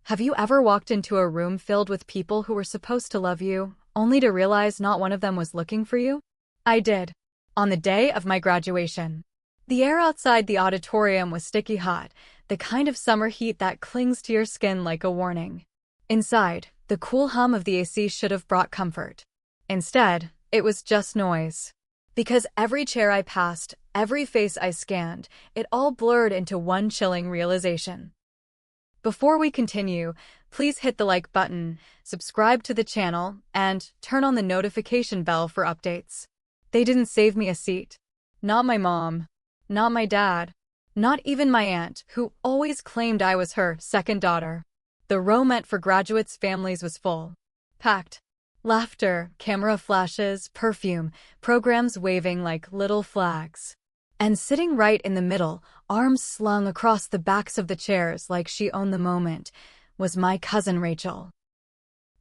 Have you ever walked into a room filled with people who were supposed to love you, only to realize not one of them was looking for you? I did. On the day of my graduation. The air outside the auditorium was sticky hot, the kind of summer heat that clings to your skin like a warning. Inside, the cool hum of the AC should have brought comfort. Instead, it was just noise. Because every chair I passed, every face I scanned, it all blurred into one chilling realization. Before we continue, please hit the like button, subscribe to the channel, and turn on the notification bell for updates. They didn't save me a seat. Not my mom. Not my dad. Not even my aunt, who always claimed I was her second daughter. The row meant for graduates' families was full. Packed. Laughter, camera flashes, perfume, programs waving like little flags. And sitting right in the middle, arms slung across the backs of the chairs like she owned the moment, was my cousin Rachel.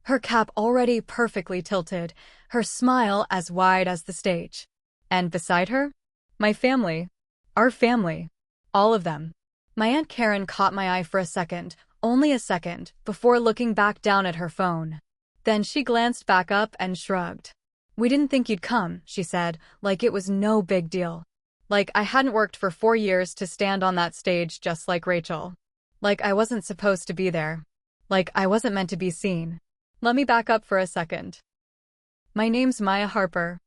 Her cap already perfectly tilted, her smile as wide as the stage. And beside her, my family. Our family. All of them. My Aunt Karen caught my eye for a second, only a second, before looking back down at her phone. Then she glanced back up and shrugged. "We didn't think you'd come," she said, like it was no big deal. Like I hadn't worked for 4 years to stand on that stage just like Rachel. Like I wasn't supposed to be there. Like I wasn't meant to be seen. Let me back up for a second. My name's Maya Harper.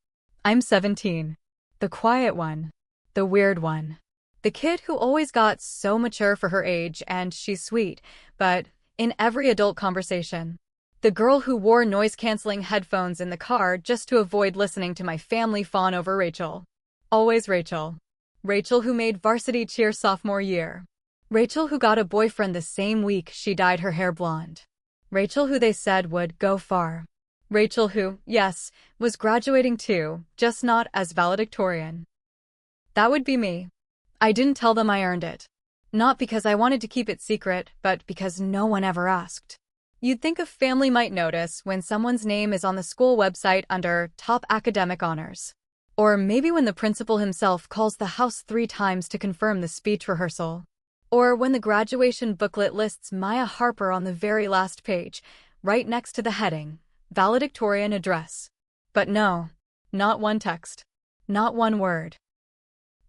I'm 17. The quiet one. The weird one. The kid who always got so mature for her age, and she's sweet, but in every adult conversation. The girl who wore noise-canceling headphones in the car just to avoid listening to my family fawn over Rachel. Always Rachel. Rachel who made varsity cheer sophomore year. Rachel who got a boyfriend the same week she dyed her hair blonde. Rachel who they said would go far. Rachel who, yes, was graduating too, just not as valedictorian. That would be me. I didn't tell them I earned it. Not because I wanted to keep it secret, but because no one ever asked. You'd think a family might notice when someone's name is on the school website under top academic honors. Or maybe when the principal himself calls the house 3 times to confirm the speech rehearsal. Or when the graduation booklet lists Maya Harper on the very last page, right next to the heading, Valedictorian Address. But no, not one text. Not one word.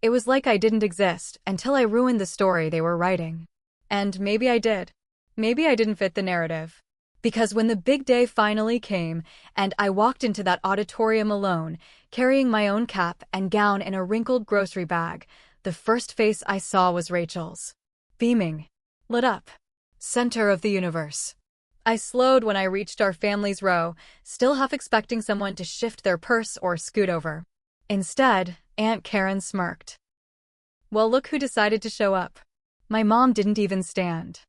It was like I didn't exist until I ruined the story they were writing. And maybe I did. Maybe I didn't fit the narrative. Because when the big day finally came, and I walked into that auditorium alone, carrying my own cap and gown in a wrinkled grocery bag, the first face I saw was Rachel's. Beaming. Lit up. Center of the universe. I slowed when I reached our family's row, still half expecting someone to shift their purse or scoot over. Instead, Aunt Karen smirked. Well, look who decided to show up. My mom didn't even stand.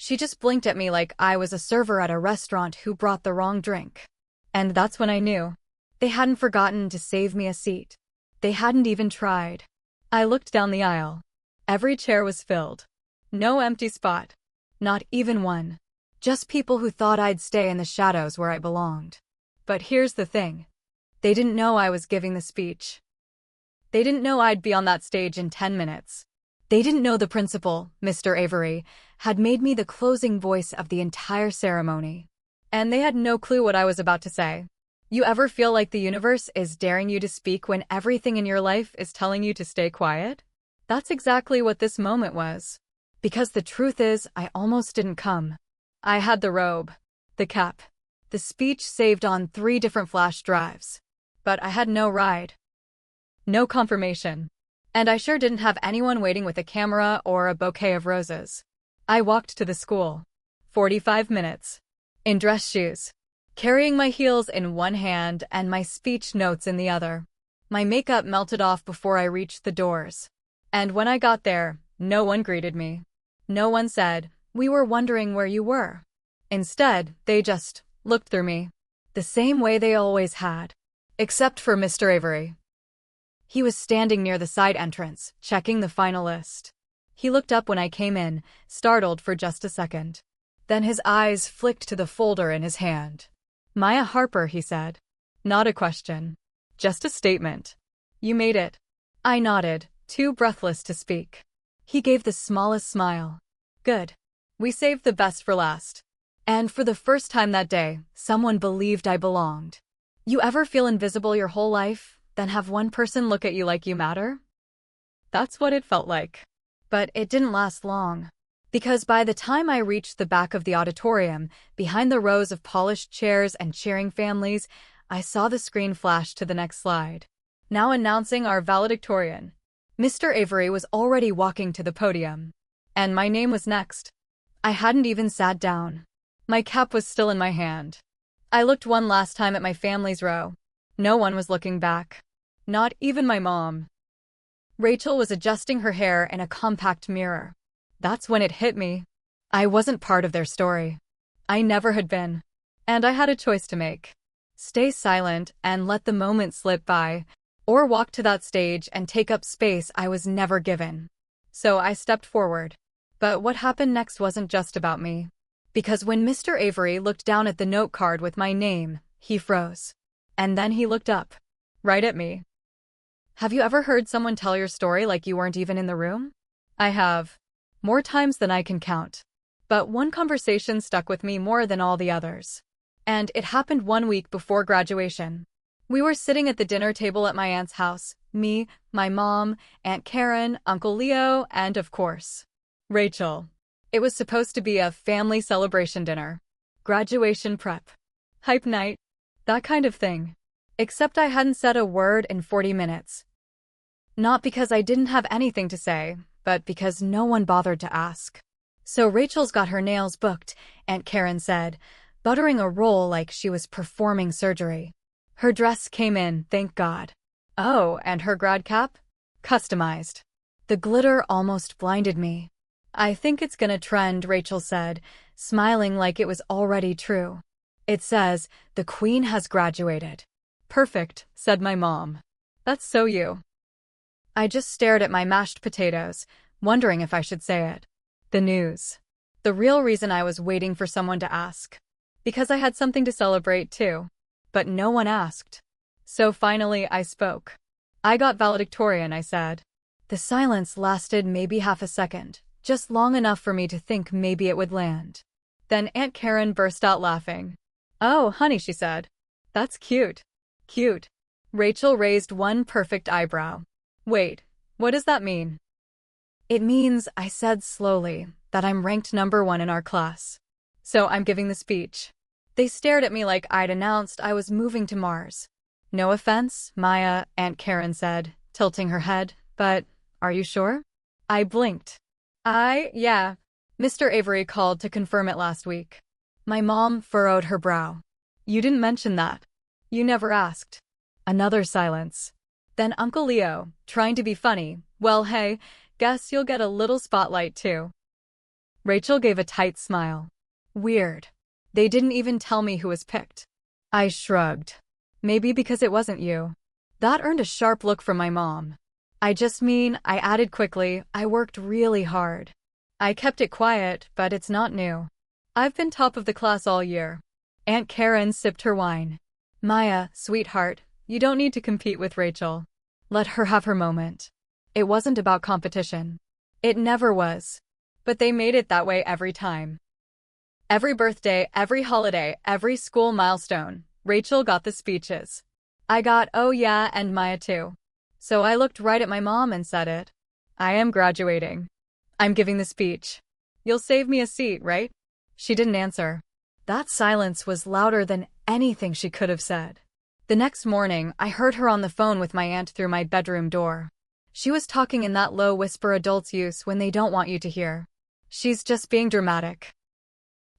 She just blinked at me like I was a server at a restaurant who brought the wrong drink. And that's when I knew. They hadn't forgotten to save me a seat. They hadn't even tried. I looked down the aisle. Every chair was filled. No empty spot. Not even one. Just people who thought I'd stay in the shadows where I belonged. But here's the thing. They didn't know I was giving the speech. They didn't know I'd be on that stage in 10 minutes. They didn't know the principal, Mr. Avery, had made me the closing voice of the entire ceremony. And they had no clue what I was about to say. You ever feel like the universe is daring you to speak when everything in your life is telling you to stay quiet? That's exactly what this moment was. Because the truth is, I almost didn't come. I had the robe, the cap, the speech saved on 3 different flash drives. But I had no ride. No confirmation. And I sure didn't have anyone waiting with a camera or a bouquet of roses. I walked to the school. 45 minutes. In dress shoes. Carrying my heels in one hand and my speech notes in the other. My makeup melted off before I reached the doors. And when I got there, no one greeted me. No one said, "We were wondering where you were." Instead, they just looked through me. The same way they always had. Except for Mr. Avery. He was standing near the side entrance, checking the final list. He looked up when I came in, startled for just a second. Then his eyes flicked to the folder in his hand. "Maya Harper," he said. Not a question. Just a statement. "You made it." I nodded, too breathless to speak. He gave the smallest smile. "Good. We saved the best for last." And for the first time that day, someone believed I belonged. You ever feel invisible your whole life, then have one person look at you like you matter? That's what it felt like. But it didn't last long. Because by the time I reached the back of the auditorium, behind the rows of polished chairs and cheering families, I saw the screen flash to the next slide. Now announcing our valedictorian. Mr. Avery was already walking to the podium. And my name was next. I hadn't even sat down. My cap was still in my hand. I looked one last time at my family's row. No one was looking back. Not even my mom. Rachel was adjusting her hair in a compact mirror. That's when it hit me. I wasn't part of their story. I never had been. And I had a choice to make. Stay silent and let the moment slip by, or walk to that stage and take up space I was never given. So I stepped forward. But what happened next wasn't just about me. Because when Mr. Avery looked down at the note card with my name, he froze. And then he looked up. Right at me. Have you ever heard someone tell your story like you weren't even in the room? I have. More times than I can count. But one conversation stuck with me more than all the others. And it happened 1 week before graduation. We were sitting at the dinner table at my aunt's house. Me, my mom, Aunt Karen, Uncle Leo, and of course, Rachel. It was supposed to be a family celebration dinner. Graduation prep. Hype night. That kind of thing. Except I hadn't said a word in 40 minutes. Not because I didn't have anything to say, but because no one bothered to ask. So Rachel's got her nails booked, Aunt Karen said, buttering a roll like she was performing surgery. Her dress came in, thank God. Oh, and her grad cap? Customized. The glitter almost blinded me. I think it's gonna trend, Rachel said, smiling like it was already true. It says, the Queen has graduated. Perfect, said my mom. That's so you. I just stared at my mashed potatoes, wondering if I should say it. The news. The real reason I was waiting for someone to ask. Because I had something to celebrate too. But no one asked. So finally I spoke. I got valedictorian, I said. The silence lasted maybe half a second, just long enough for me to think maybe it would land. Then Aunt Karen burst out laughing. Oh, honey, she said. That's cute. Cute. Rachel raised one perfect eyebrow. Wait, what does that mean? It means, I said slowly, that I'm ranked #1 in our class. So I'm giving the speech. They stared at me like I'd announced I was moving to Mars. No offense, Maya, Aunt Karen said, tilting her head, but are you sure? I blinked. Yeah. Mr. Avery called to confirm it last week. My mom furrowed her brow. You didn't mention that. You never asked. Another silence. Then Uncle Leo, trying to be funny, well hey, guess you'll get a little spotlight too. Rachel gave a tight smile. Weird. They didn't even tell me who was picked. I shrugged. Maybe because it wasn't you. That earned a sharp look from my mom. I added quickly, I worked really hard. I kept it quiet, but it's not new. I've been top of the class all year. Aunt Karen sipped her wine. Maya, sweetheart, you don't need to compete with Rachel. Let her have her moment. It wasn't about competition. It never was. But they made it that way every time. Every birthday, every holiday, every school milestone, Rachel got the speeches. I got oh yeah and Maya too. So I looked right at my mom and said it. I am graduating. I'm giving the speech. You'll save me a seat, right? She didn't answer. That silence was louder than anything she could have said. The next morning, I heard her on the phone with my aunt through my bedroom door. She was talking in that low whisper adults use when they don't want you to hear. She's just being dramatic.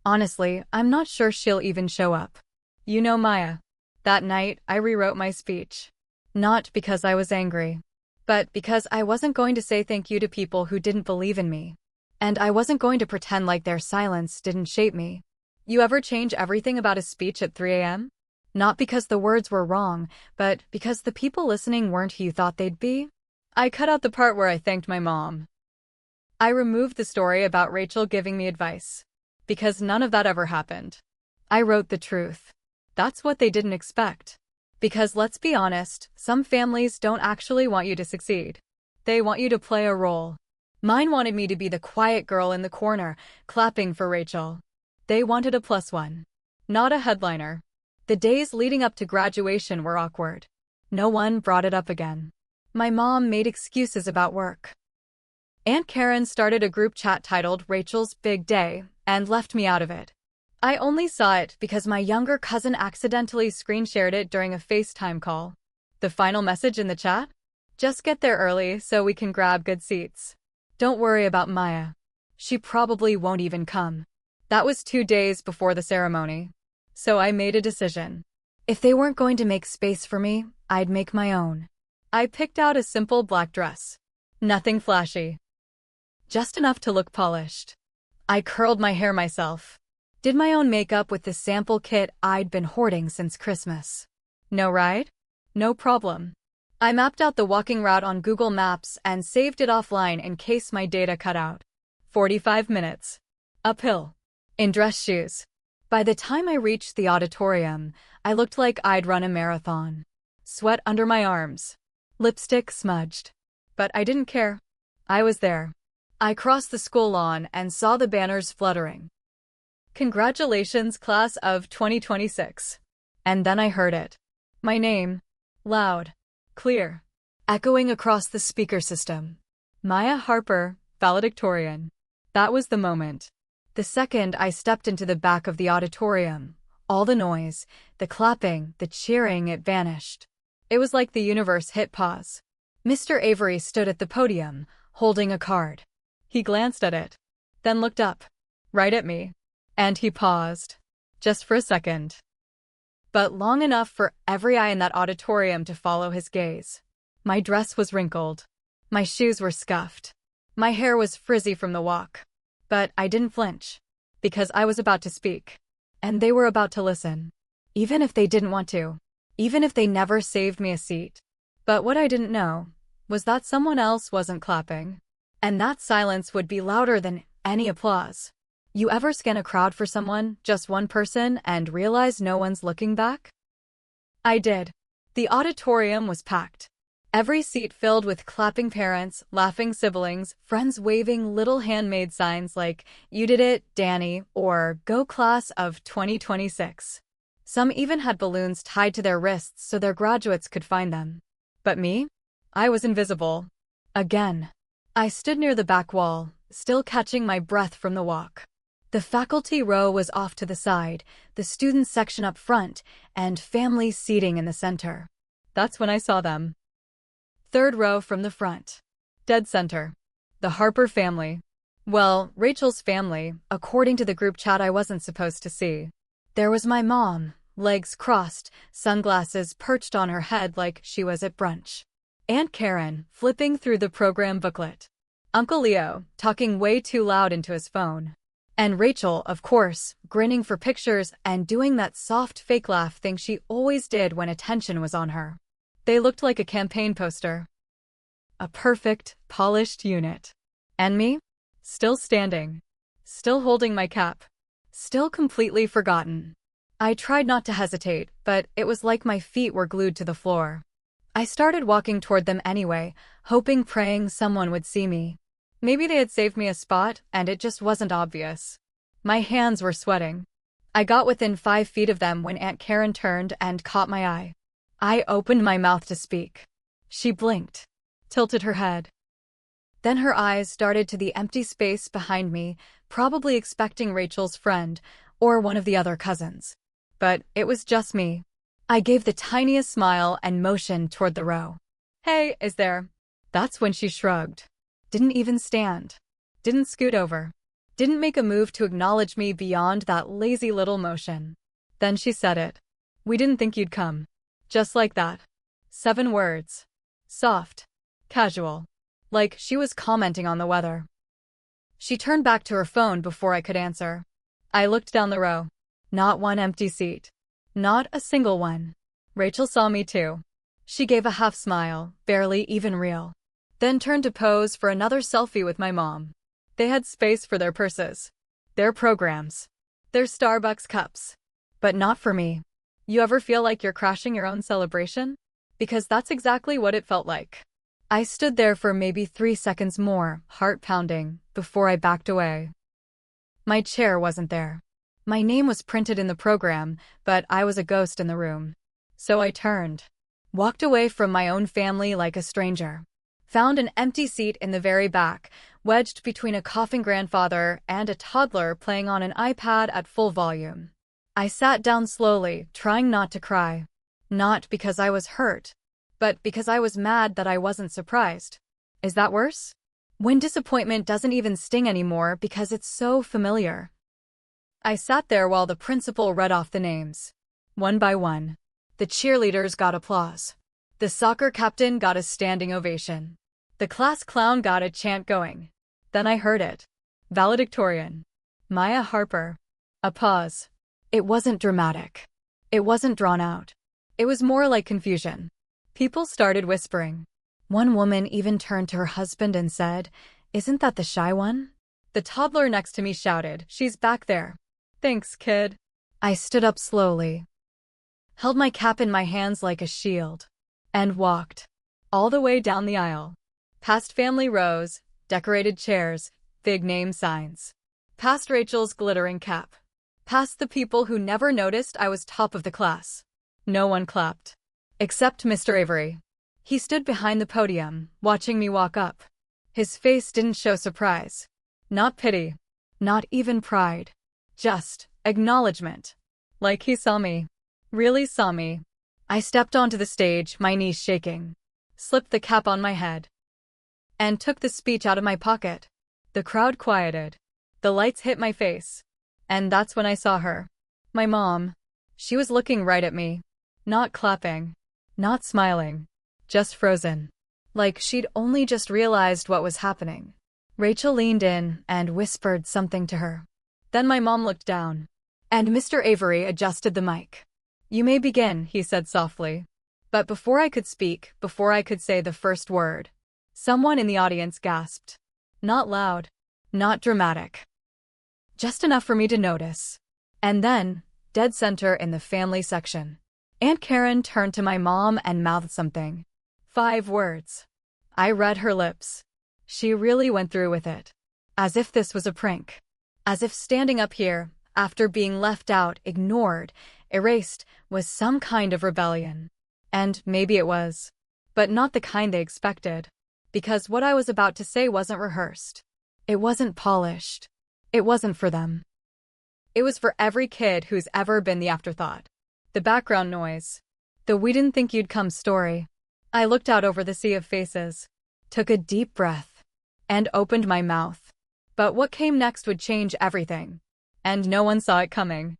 Honestly, I'm not sure she'll even show up. You know Maya. That night, I rewrote my speech. Not because I was angry, but because I wasn't going to say thank you to people who didn't believe in me. And I wasn't going to pretend like their silence didn't shape me. You ever change everything about a speech at 3 a.m.? Not because the words were wrong, but because the people listening weren't who you thought they'd be? I cut out the part where I thanked my mom. I removed the story about Rachel giving me advice. Because none of that ever happened. I wrote the truth. That's what they didn't expect. Because let's be honest, some families don't actually want you to succeed. They want you to play a role. Mine wanted me to be the quiet girl in the corner, clapping for Rachel. They wanted a +1. Not a headliner. The days leading up to graduation were awkward. No one brought it up again. My mom made excuses about work. Aunt Karen started a group chat titled Rachel's Big Day and left me out of it. I only saw it because my younger cousin accidentally screen-shared it during a FaceTime call. The final message in the chat? Just get there early so we can grab good seats. Don't worry about Maya. She probably won't even come. That was 2 days before the ceremony. So I made a decision. If they weren't going to make space for me, I'd make my own. I picked out a simple black dress. Nothing flashy. Just enough to look polished. I curled my hair myself. Did my own makeup with the sample kit I'd been hoarding since Christmas. No ride? No problem. I mapped out the walking route on Google Maps and saved it offline in case my data cut out. 45 minutes. Uphill. In dress shoes. By the time I reached the auditorium, I looked like I'd run a marathon. Sweat under my arms. Lipstick smudged. But I didn't care. I was there. I crossed the school lawn and saw the banners fluttering. Congratulations, class of 2026. And then I heard it. My name. Loud. Clear. Echoing across the speaker system. Maya Harper, valedictorian. That was the moment. The second I stepped into the back of the auditorium, all the noise, the clapping, the cheering, it vanished. It was like the universe hit pause. Mr. Avery stood at the podium, holding a card. He glanced at it, then looked up, right at me. And he paused. Just for a second. But long enough for every eye in that auditorium to follow his gaze. My dress was wrinkled. My shoes were scuffed. My hair was frizzy from the walk. But I didn't flinch. Because I was about to speak. And they were about to listen. Even if they didn't want to. Even if they never saved me a seat. But what I didn't know was that someone else wasn't clapping. And that silence would be louder than any applause. You ever scan a crowd for someone, just one person, and realize no one's looking back? I did. The auditorium was packed. Every seat filled with clapping parents, laughing siblings, friends waving little handmade signs like, "You did it, Danny," or "Go class of 2026. Some even had balloons tied to their wrists so their graduates could find them. But me? I was invisible. Again. I stood near the back wall, still catching my breath from the walk. The faculty row was off to the side, the students section up front, and family seating in the center. That's when I saw them. Third row from the front. Dead center. The Harper family. Well, Rachel's family, according to the group chat I wasn't supposed to see. There was my mom, legs crossed, sunglasses perched on her head like she was at brunch. Aunt Karen, flipping through the program booklet. Uncle Leo, talking way too loud into his phone. And Rachel, of course, grinning for pictures and doing that soft fake laugh thing she always did when attention was on her. They looked like a campaign poster. A perfect, polished unit. And me? Still standing. Still holding my cap. Still completely forgotten. I tried not to hesitate, but it was like my feet were glued to the floor. I started walking toward them anyway, hoping, praying someone would see me. Maybe they had saved me a spot, and it just wasn't obvious. My hands were sweating. I got within 5 feet of them when Aunt Karen turned and caught my eye. I opened my mouth to speak. She blinked, tilted her head. Then her eyes darted to the empty space behind me, probably expecting Rachel's friend, or one of the other cousins. But it was just me. I gave the tiniest smile and motioned toward the row. "Hey, is there?" That's when she shrugged. Didn't even stand. Didn't scoot over. Didn't make a move to acknowledge me beyond that lazy little motion. Then she said it. "We didn't think you'd come." Just like that. 7 words. Soft. Casual. Like she was commenting on the weather. She turned back to her phone before I could answer. I looked down the row. Not one empty seat. Not a single one. Rachel saw me too. She gave a half smile, barely even real. Then turned to pose for another selfie with my mom. They had space for their purses. Their programs. Their Starbucks cups. But not for me. You ever feel like you're crashing your own celebration? Because that's exactly what it felt like. I stood there for maybe 3 seconds more, heart pounding, before I backed away. My chair wasn't there. My name was printed in the program, but I was a ghost in the room. So I turned. Walked away from my own family like a stranger. Found an empty seat in the very back, wedged between a coughing grandfather and a toddler playing on an iPad at full volume. I sat down slowly, trying not to cry. Not because I was hurt, but because I was mad that I wasn't surprised. Is that worse? When disappointment doesn't even sting anymore because it's so familiar. I sat there while the principal read off the names. One by one. The cheerleaders got applause. The soccer captain got a standing ovation. The class clown got a chant going. Then I heard it. Valedictorian. Maya Harper. A pause. It wasn't dramatic. It wasn't drawn out. It was more like confusion. People started whispering. One woman even turned to her husband and said, "Isn't that the shy one?" The toddler next to me shouted, "She's back there." "Thanks, kid." I stood up slowly, held my cap in my hands like a shield, and walked all the way down the aisle. Past family rows, decorated chairs, big name signs. Past Rachel's glittering cap. Past the people who never noticed I was top of the class. No one clapped. Except Mr. Avery. He stood behind the podium, watching me walk up. His face didn't show surprise. Not pity. Not even pride. Just acknowledgement. Like he saw me. Really saw me. I stepped onto the stage, my knees shaking. Slipped the cap on my head. And took the speech out of my pocket. The crowd quieted. The lights hit my face. And that's when I saw her. My mom. She was looking right at me. Not clapping. Not smiling. Just frozen. Like she'd only just realized what was happening. Rachel leaned in and whispered something to her. Then my mom looked down. And Mr. Avery adjusted the mic. "You may begin," he said softly. But before I could speak, before I could say the first word, someone in the audience gasped. Not loud. Not dramatic. Just enough for me to notice. And then, dead center in the family section, Aunt Karen turned to my mom and mouthed something. 5 words. I read her lips. She really went through with it. As if this was a prank. As if standing up here, after being left out, ignored, erased, was some kind of rebellion. And maybe it was. But not the kind they expected. Because what I was about to say wasn't rehearsed. It wasn't polished. It wasn't for them. It was for every kid who's ever been the afterthought. The background noise. The "we didn't think you'd come" story. I looked out over the sea of faces, took a deep breath, and opened my mouth. But what came next would change everything. And no one saw it coming.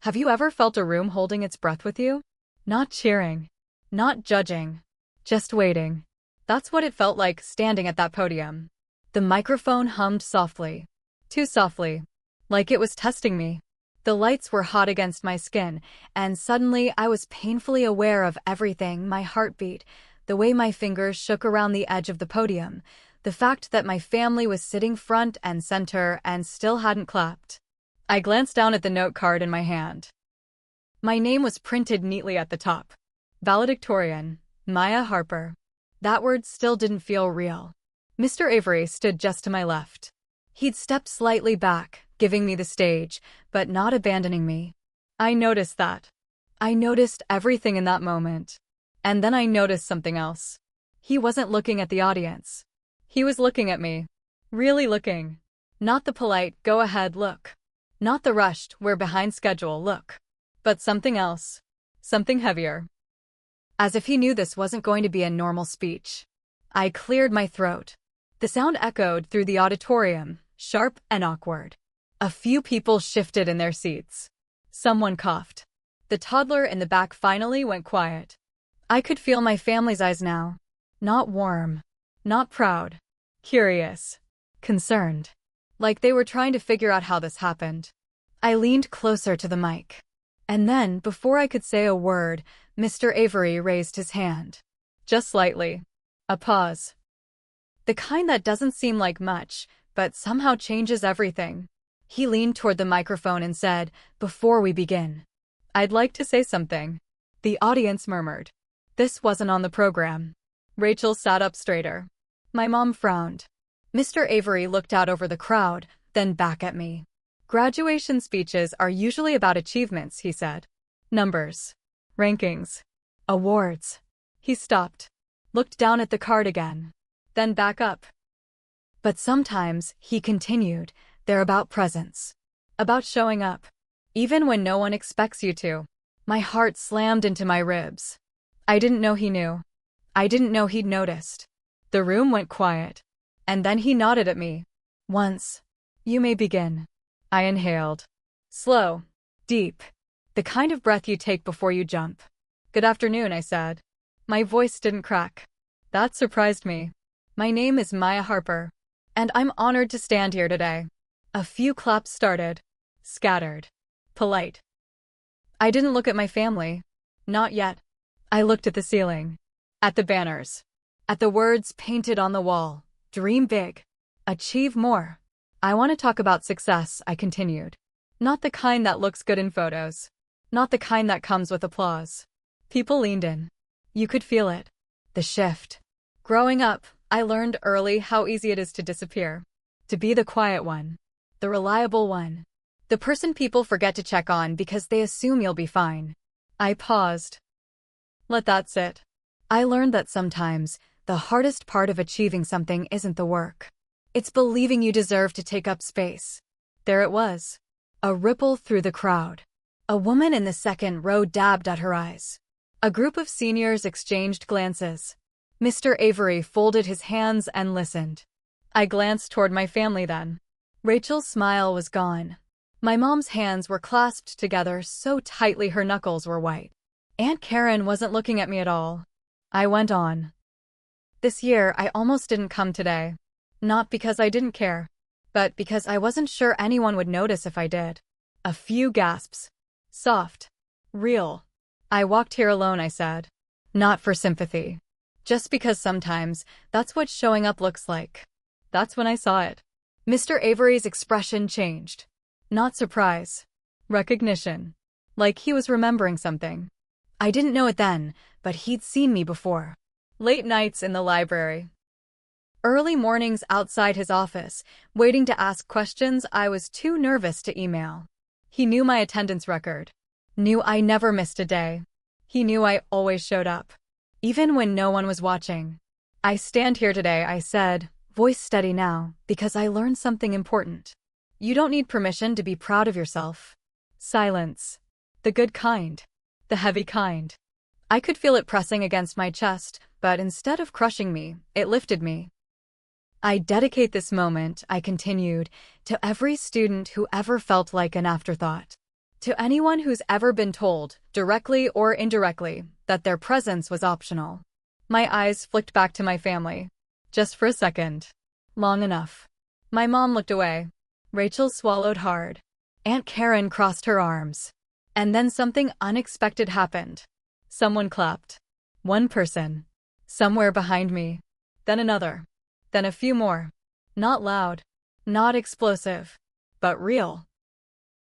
Have you ever felt a room holding its breath with you? Not cheering. Not judging. Just waiting. That's what it felt like standing at that podium. The microphone hummed softly. Too softly. Like it was testing me. The lights were hot against my skin, and suddenly I was painfully aware of everything: my heartbeat, the way my fingers shook around the edge of the podium, the fact that my family was sitting front and center and still hadn't clapped. I glanced down at the note card in my hand. My name was printed neatly at the top. Valedictorian, Maya Harper. That word still didn't feel real. Mr. Avery stood just to my left. He'd stepped slightly back, giving me the stage, but not abandoning me. I noticed that. I noticed everything in that moment. And then I noticed something else. He wasn't looking at the audience. He was looking at me. Really looking. Not the polite, go ahead look. Not the rushed, we're behind schedule look. But something else. Something heavier. As if he knew this wasn't going to be a normal speech. I cleared my throat. The sound echoed through the auditorium, sharp and awkward. A few people shifted in their seats. Someone coughed. The toddler in the back finally went quiet. I could feel my family's eyes now. Not warm. Not proud. Curious. Concerned. Like they were trying to figure out how this happened. I leaned closer to the mic. And then, before I could say a word, Mr. Avery raised his hand. Just slightly. A pause. The kind that doesn't seem like much, but somehow changes everything. He leaned toward the microphone and said, "Before we begin, I'd like to say something." The audience murmured. This wasn't on the program. Rachel sat up straighter. My mom frowned. Mr. Avery looked out over the crowd, then back at me. Graduation speeches are usually about achievements, he said. Numbers. Rankings. Awards. He stopped, looked down at the card again, then back up. But sometimes, he continued, they're about presence. About showing up. Even when no one expects you to. My heart slammed into my ribs. I didn't know he knew. I didn't know he'd noticed. The room went quiet. And then he nodded at me. Once. You may begin. I inhaled. Slow. Deep. The kind of breath you take before you jump. Good afternoon, I said. My voice didn't crack. That surprised me. My name is Maya Harper. And I'm honored to stand here today. A few claps started. Scattered. Polite. I didn't look at my family. Not yet. I looked at the ceiling. At the banners. At the words painted on the wall. Dream big. Achieve more. I want to talk about success, I continued. Not the kind that looks good in photos. Not the kind that comes with applause. People leaned in. You could feel it. The shift. Growing up, I learned early how easy it is to disappear. To be the quiet one. The reliable one. The person people forget to check on because they assume you'll be fine. I paused. Let that sit. I learned that sometimes, the hardest part of achieving something isn't the work. It's believing you deserve to take up space. There it was. A ripple through the crowd. A woman in the second row dabbed at her eyes. A group of seniors exchanged glances. Mr. Avery folded his hands and listened. I glanced toward my family then. Rachel's smile was gone. My mom's hands were clasped together so tightly her knuckles were white. Aunt Karen wasn't looking at me at all. I went on. This year, I almost didn't come today. Not because I didn't care, but because I wasn't sure anyone would notice if I did. A few gasps. Soft. Real. I walked here alone, I said. Not for sympathy. Just because sometimes, that's what showing up looks like. That's when I saw it. Mr. Avery's expression changed. Not surprise. Recognition. Like he was remembering something. I didn't know it then, but he'd seen me before. Late nights in the library. Early mornings outside his office, waiting to ask questions I was too nervous to email. He knew my attendance record. Knew I never missed a day. He knew I always showed up. Even when no one was watching. I stand here today, I said, voice steady now, because I learned something important. You don't need permission to be proud of yourself. Silence. The good kind. The heavy kind. I could feel it pressing against my chest, but instead of crushing me, it lifted me. I dedicate this moment, I continued, to every student who ever felt like an afterthought. To anyone who's ever been told, directly or indirectly, that their presence was optional. My eyes flicked back to my family. Just for a second. Long enough. My mom looked away. Rachel swallowed hard. Aunt Karen crossed her arms. And then something unexpected happened. Someone clapped. One person. Somewhere behind me. Then another. Then a few more. Not loud. Not explosive. But real.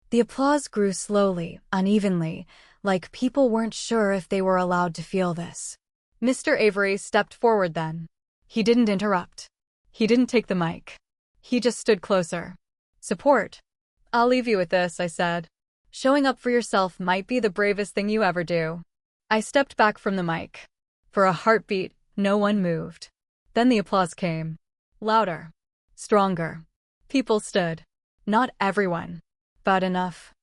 The applause grew slowly, unevenly, like people weren't sure if they were allowed to feel this. Mr. Avery stepped forward then. He didn't interrupt. He didn't take the mic. He just stood closer. Support. I'll leave you with this, I said. Showing up for yourself might be the bravest thing you ever do. I stepped back from the mic. For a heartbeat, no one moved. Then the applause came. Louder. Stronger. People stood. Not everyone. But enough.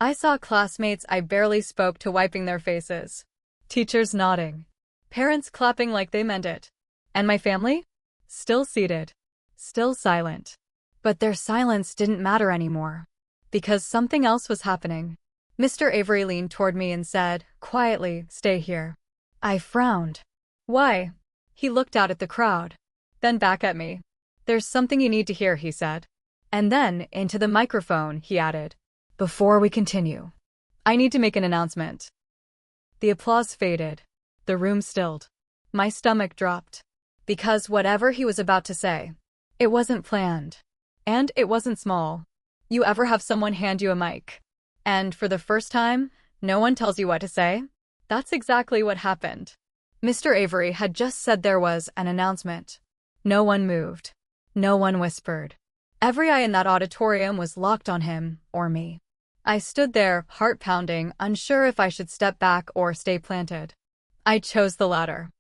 I saw classmates I barely spoke to wiping their faces. Teachers nodding. Parents clapping like they meant it. And my family? Still seated. Still silent. But their silence didn't matter anymore. Because something else was happening. Mr. Avery leaned toward me and said, quietly, stay here. I frowned. Why? He looked out at the crowd. Then back at me. There's something you need to hear, he said. And then, into the microphone, he added. Before we continue, I need to make an announcement. The applause faded. The room stilled. My stomach dropped. Because whatever he was about to say, it wasn't planned. And it wasn't small. You ever have someone hand you a mic? And for the first time, no one tells you what to say? That's exactly what happened. Mr. Avery had just said there was an announcement. No one moved. No one whispered. Every eye in that auditorium was locked on him or me. I stood there, heart pounding, unsure if I should step back or stay planted. I chose the latter.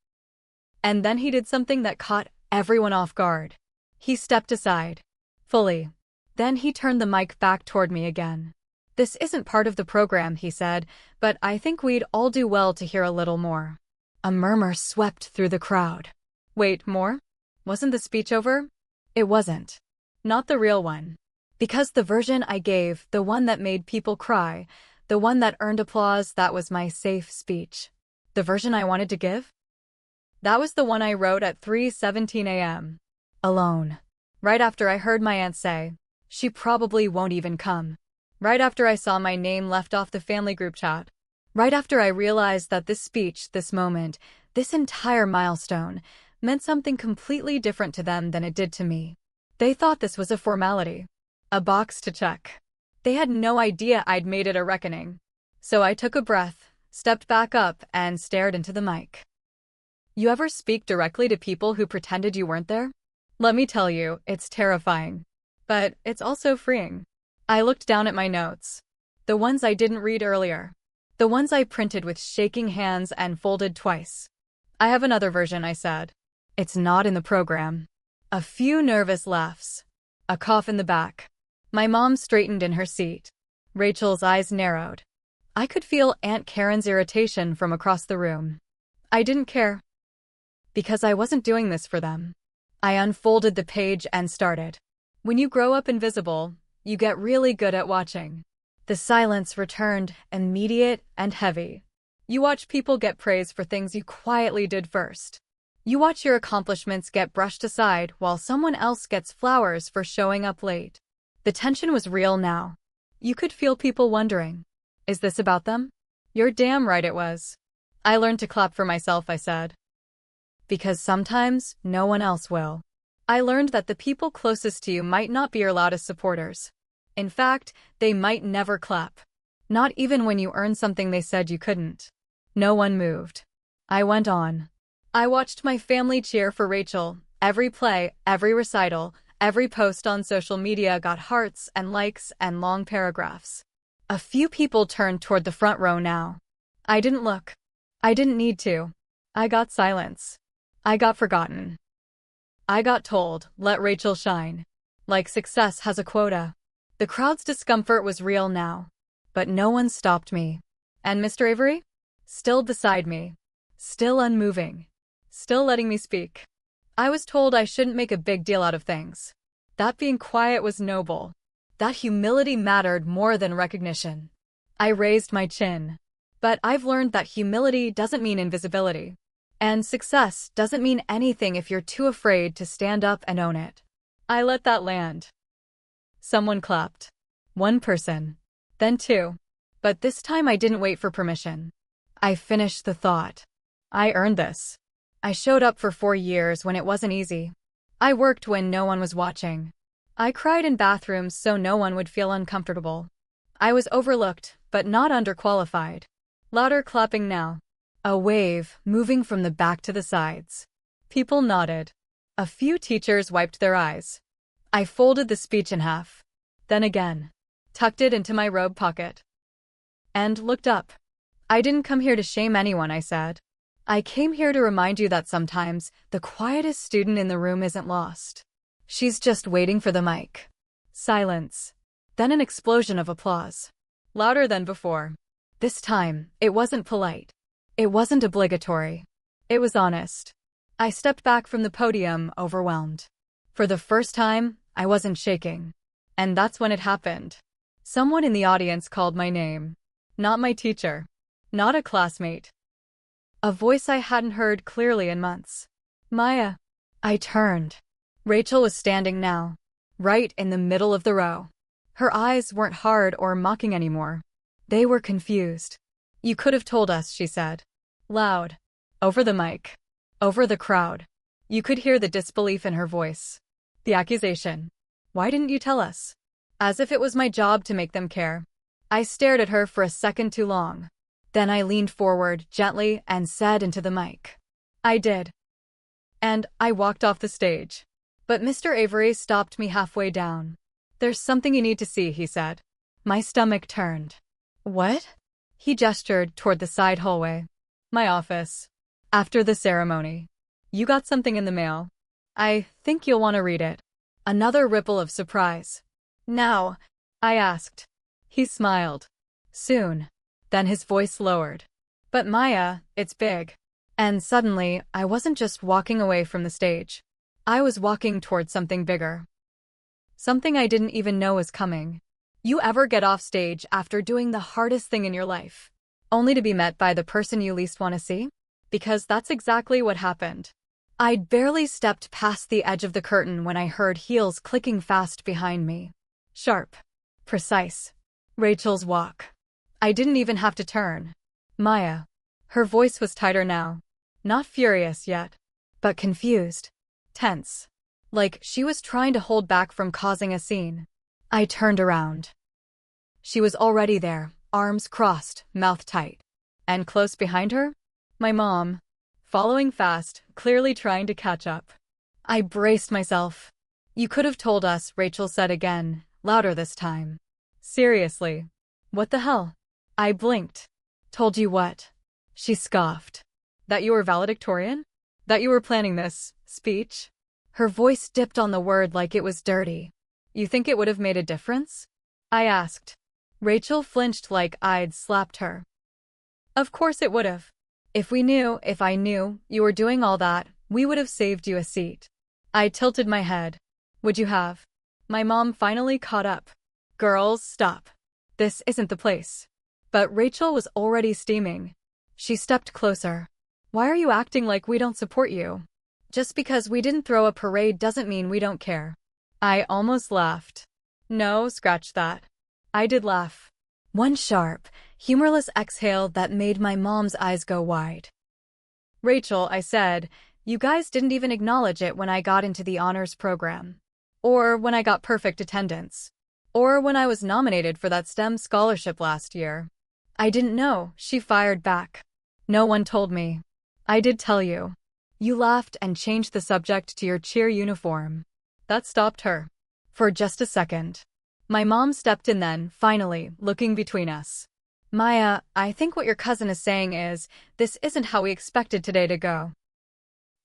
And then he did something that caught everyone off guard. He stepped aside. Fully. Then he turned the mic back toward me again. "This isn't part of the program," he said, "but I think we'd all do well to hear a little more." A murmur swept through the crowd. Wait, more? Wasn't the speech over? It wasn't. Not the real one. Because the version I gave, the one that made people cry, the one that earned applause, that was my safe speech. The version I wanted to give? That was the one I wrote at 3:17 a.m. Alone. Right after I heard my aunt say, "She probably won't even come." Right after I saw my name left off the family group chat. Right after I realized that this speech, this moment, this entire milestone, meant something completely different to them than it did to me. They thought this was a formality. A box to check. They had no idea I'd made it a reckoning. So I took a breath, stepped back up, and stared into the mic. You ever speak directly to people who pretended you weren't there? Let me tell you, it's terrifying. But it's also freeing. I looked down at my notes. The ones I didn't read earlier. The ones I printed with shaking hands and folded twice. "I have another version," I said. "It's not in the program." A few nervous laughs. A cough in the back. My mom straightened in her seat. Rachel's eyes narrowed. I could feel Aunt Karen's irritation from across the room. I didn't care. Because I wasn't doing this for them. I unfolded the page and started. When you grow up invisible, you get really good at watching. The silence returned, immediate and heavy. You watch people get praise for things you quietly did first. You watch your accomplishments get brushed aside while someone else gets flowers for showing up late. The tension was real now. You could feel people wondering, is this about them? You're damn right it was. I learned to clap for myself, I said. Because sometimes, no one else will. I learned that the people closest to you might not be your loudest supporters. In fact, they might never clap. Not even when you earned something they said you couldn't. No one moved. I went on. I watched my family cheer for Rachel. Every play, every recital, every post on social media got hearts and likes and long paragraphs. A few people turned toward the front row now. I didn't look. I didn't need to. I got silence. I got forgotten. I got told, let Rachel shine. Like success has a quota. The crowd's discomfort was real now. But no one stopped me. And Mr. Avery? Still beside me. Still unmoving. Still letting me speak. I was told I shouldn't make a big deal out of things. That being quiet was noble. That humility mattered more than recognition. I raised my chin. But I've learned that humility doesn't mean invisibility. And success doesn't mean anything if you're too afraid to stand up and own it. I let that land. Someone clapped. One person. Then two. But this time I didn't wait for permission. I finished the thought. I earned this. I showed up for 4 years when it wasn't easy. I worked when no one was watching. I cried in bathrooms so no one would feel uncomfortable. I was overlooked, but not underqualified. Louder clapping now. A wave, moving from the back to the sides. People nodded. A few teachers wiped their eyes. I folded the speech in half. Then again. Tucked it into my robe pocket. And looked up. I didn't come here to shame anyone, I said. I came here to remind you that sometimes the quietest student in the room isn't lost. She's just waiting for the mic. Silence. Then an explosion of applause. Louder than before. This time, it wasn't polite. It wasn't obligatory. It was honest. I stepped back from the podium, overwhelmed. For the first time, I wasn't shaking. And that's when it happened. Someone in the audience called my name. Not my teacher. Not a classmate. A voice I hadn't heard clearly in months. Maya. I turned. Rachel was standing now. Right in the middle of the row. Her eyes weren't hard or mocking anymore. They were confused. You could have told us, she said. Loud. Over the mic. Over the crowd. You could hear the disbelief in her voice. The accusation. Why didn't you tell us? As if it was my job to make them care. I stared at her for a second too long. Then I leaned forward, gently, and said into the mic. I did. And I walked off the stage. But Mr. Avery stopped me halfway down. "There's something you need to see," he said. My stomach turned. "What?" He gestured toward the side hallway. "My office. After the ceremony. You got something in the mail. I think you'll want to read it." Another ripple of surprise. "Now?" I asked. He smiled. "Soon." Then his voice lowered. "But Maya, it's big." And suddenly, I wasn't just walking away from the stage. I was walking toward something bigger. Something I didn't even know was coming. You ever get off stage after doing the hardest thing in your life, only to be met by the person you least want to see? Because that's exactly what happened. I'd barely stepped past the edge of the curtain when I heard heels clicking fast behind me. Sharp. Precise. Rachel's walk. I didn't even have to turn. Maya. Her voice was tighter now. Not furious yet, but confused. Tense. Like she was trying to hold back from causing a scene. I turned around. She was already there, arms crossed, mouth tight. And close behind her? My mom. Following fast, clearly trying to catch up. I braced myself. "You could have told us," Rachel said again, louder this time. "Seriously. What the hell?" I blinked. "Told you what?" She scoffed. "That you were valedictorian? That you were planning this speech?" Her voice dipped on the word like it was dirty. "You think it would have made a difference?" I asked. Rachel flinched like I'd slapped her. "Of course it would have. If I knew you were doing all that, we would have saved you a seat." I tilted my head. "Would you have?" My mom finally caught up. "Girls, stop. This isn't the place." But Rachel was already steaming. She stepped closer. "Why are you acting like we don't support you? Just because we didn't throw a parade doesn't mean we don't care." I almost laughed. No, scratch that. I did laugh. One sharp, humorless exhale that made my mom's eyes go wide. "Rachel," I said, "you guys didn't even acknowledge it when I got into the honors program. Or when I got perfect attendance. Or when I was nominated for that STEM scholarship last year." "I didn't know," she fired back. "No one told me." "I did tell you." You laughed and changed the subject to your cheer uniform. That stopped her. For just a second. My mom stepped in then, finally, looking between us. "Maya, I think what your cousin is saying is, this isn't how we expected today to go."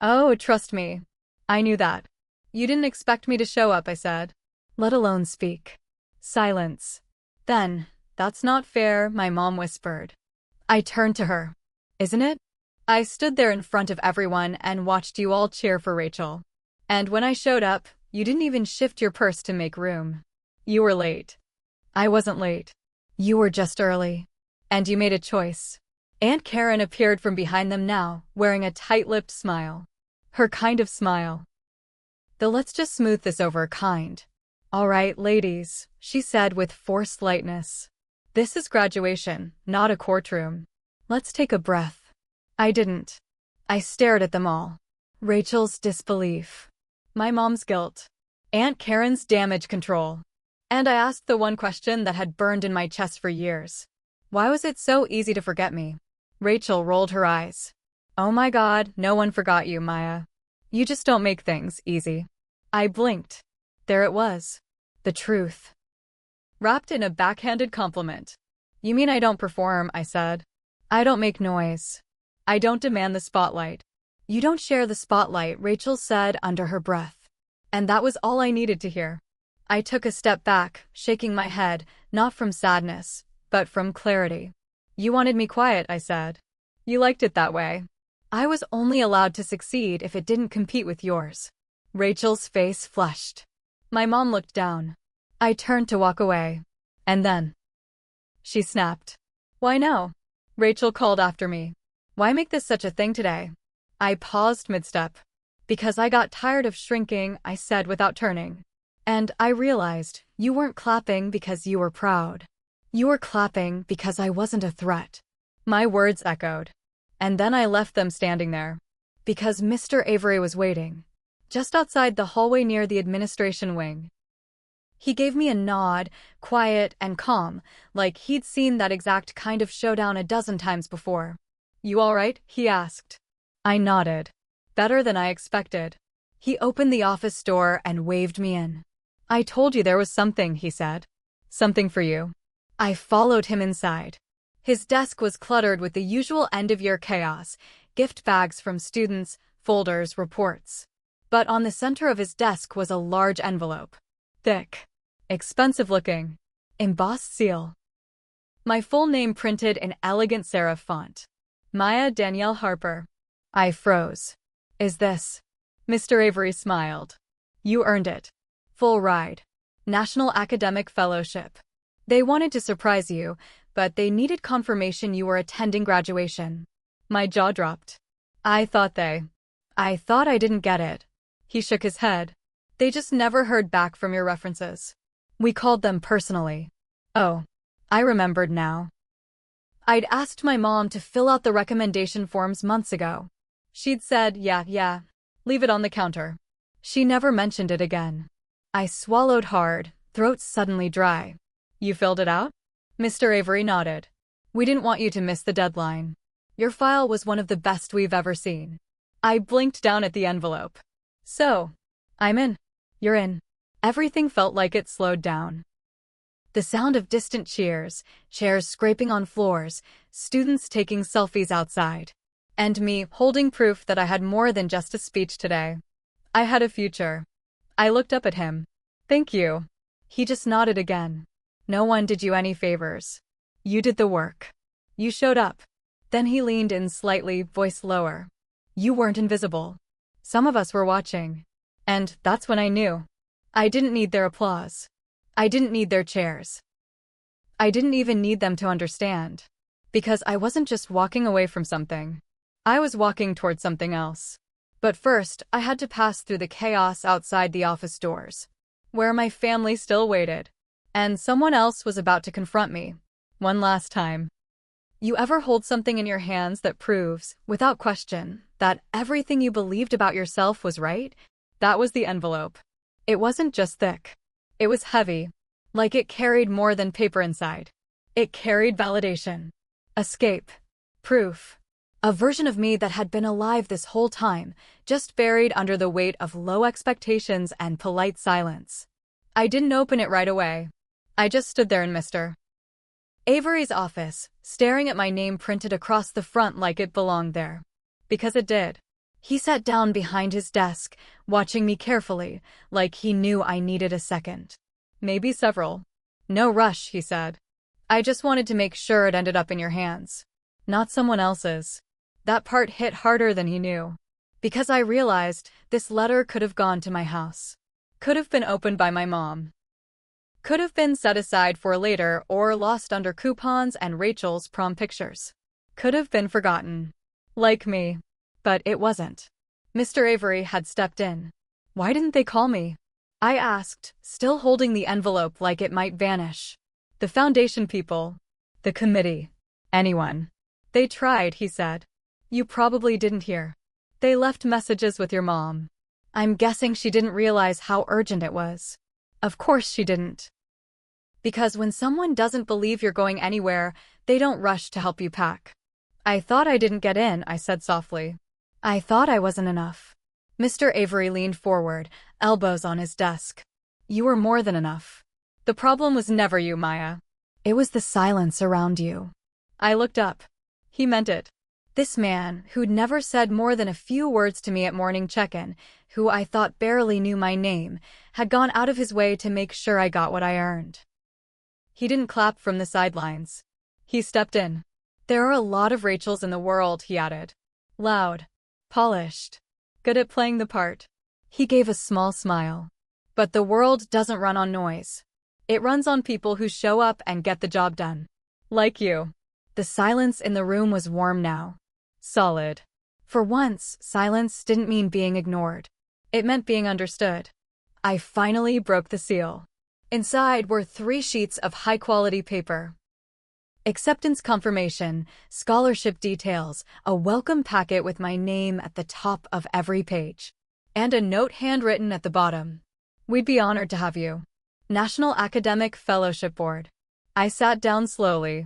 "Oh, trust me. I knew that." "You didn't expect me to show up," I said. "Let alone speak." Silence. Then, "That's not fair," my mom whispered. I turned to her. "Isn't it? I stood there in front of everyone and watched you all cheer for Rachel. And when I showed up, you didn't even shift your purse to make room. You were late." "I wasn't late. You were just early. And you made a choice." Aunt Karen appeared from behind them now, wearing a tight-lipped smile. Her kind of smile. The "let's just smooth this over" kind. "All right, ladies," she said with forced lightness. "This is graduation, not a courtroom. Let's take a breath." I didn't. I stared at them all. Rachel's disbelief. My mom's guilt. Aunt Karen's damage control. And I asked the one question that had burned in my chest for years. Why was it so easy to forget me? Rachel rolled her eyes. "Oh my God, no one forgot you, Maya. You just don't make things easy." I blinked. There it was. The truth. Wrapped in a backhanded compliment. "You mean I don't perform," I said. "I don't make noise. I don't demand the spotlight." "You don't share the spotlight," Rachel said under her breath. And that was all I needed to hear. I took a step back, shaking my head, not from sadness, but from clarity. "You wanted me quiet," I said. "You liked it that way. I was only allowed to succeed if it didn't compete with yours." Rachel's face flushed. My mom looked down. I turned to walk away. And then she snapped. "Why no?" Rachel called after me. "Why make this such a thing today?" I paused mid-step. "Because I got tired of shrinking," I said without turning. "And I realized you weren't clapping because you were proud. You were clapping because I wasn't a threat." My words echoed. And then I left them standing there. Because Mr. Avery was waiting. Just outside the hallway near the administration wing. He gave me a nod, quiet and calm, like he'd seen that exact kind of showdown a dozen times before. "You all right?" he asked. I nodded. "Better than I expected." He opened the office door and waved me in. "I told you there was something," he said. "Something for you." I followed him inside. His desk was cluttered with the usual end-of-year chaos, gift bags from students, folders, reports. But on the center of his desk was a large envelope. Thick, expensive-looking, embossed seal. My full name printed in elegant serif font. Maya Danielle Harper. I froze. "Is this?" Mr. Avery smiled. "You earned it. Full ride. National Academic Fellowship. They wanted to surprise you, but they needed confirmation you were attending graduation." My jaw dropped. I thought I didn't get it." He shook his head. "They just never heard back from your references. We called them personally." Oh, I remembered now. I'd asked my mom to fill out the recommendation forms months ago. She'd said, yeah, leave it on the counter. She never mentioned it again. I swallowed hard, throat suddenly dry. "You filled it out?" Mr. Avery nodded. "We didn't want you to miss the deadline. Your file was one of the best we've ever seen." I blinked down at the envelope. "So, I'm in. You're in." Everything felt like it slowed down. The sound of distant cheers, chairs scraping on floors, students taking selfies outside. And me holding proof that I had more than just a speech today. I had a future. I looked up at him. "Thank you." He just nodded again. "No one did you any favors. You did the work. You showed up." Then he leaned in slightly, voice lower. "You weren't invisible. Some of us were watching." And that's when I knew. I didn't need their applause. I didn't need their chairs. I didn't even need them to understand. Because I wasn't just walking away from something. I was walking toward something else. But first, I had to pass through the chaos outside the office doors, where my family still waited. And someone else was about to confront me. One last time. You ever hold something in your hands that proves, without question, that everything you believed about yourself was right? That was the envelope. It wasn't just thick. It was heavy, like it carried more than paper inside. It carried validation, escape, proof. A version of me that had been alive this whole time, just buried under the weight of low expectations and polite silence. I didn't open it right away. I just stood there in Mr. Avery's office, staring at my name printed across the front like it belonged there. Because it did. He sat down behind his desk, watching me carefully, like he knew I needed a second. Maybe several. "No rush," he said. "I just wanted to make sure it ended up in your hands. Not someone else's." That part hit harder than he knew. Because I realized this letter could have gone to my house. Could have been opened by my mom. Could have been set aside for later or lost under coupons and Rachel's prom pictures. Could have been forgotten. Like me. But it wasn't. Mr. Avery had stepped in. "Why didn't they call me?" I asked, still holding the envelope like it might vanish. "The foundation people. The committee. Anyone." "They tried," he said. "You probably didn't hear. They left messages with your mom. I'm guessing she didn't realize how urgent it was." Of course she didn't. Because when someone doesn't believe you're going anywhere, they don't rush to help you pack. "I thought I didn't get in," I said softly. "I thought I wasn't enough." Mr. Avery leaned forward, elbows on his desk. "You were more than enough. The problem was never you, Maya. It was the silence around you." I looked up. He meant it. This man, who'd never said more than a few words to me at morning check-in, who I thought barely knew my name, had gone out of his way to make sure I got what I earned. He didn't clap from the sidelines. He stepped in. "There are a lot of Rachels in the world," he added. "Loud. Polished. Good at playing the part." He gave a small smile. "But the world doesn't run on noise. It runs on people who show up and get the job done. Like you." The silence in the room was warm now. Solid. For once, silence didn't mean being ignored. It meant being understood. I finally broke the seal. Inside were 3 sheets of high-quality paper. Acceptance confirmation, scholarship details, a welcome packet with my name at the top of every page. And a note handwritten at the bottom. "We'd be honored to have you. National Academic Fellowship Board." I sat down slowly.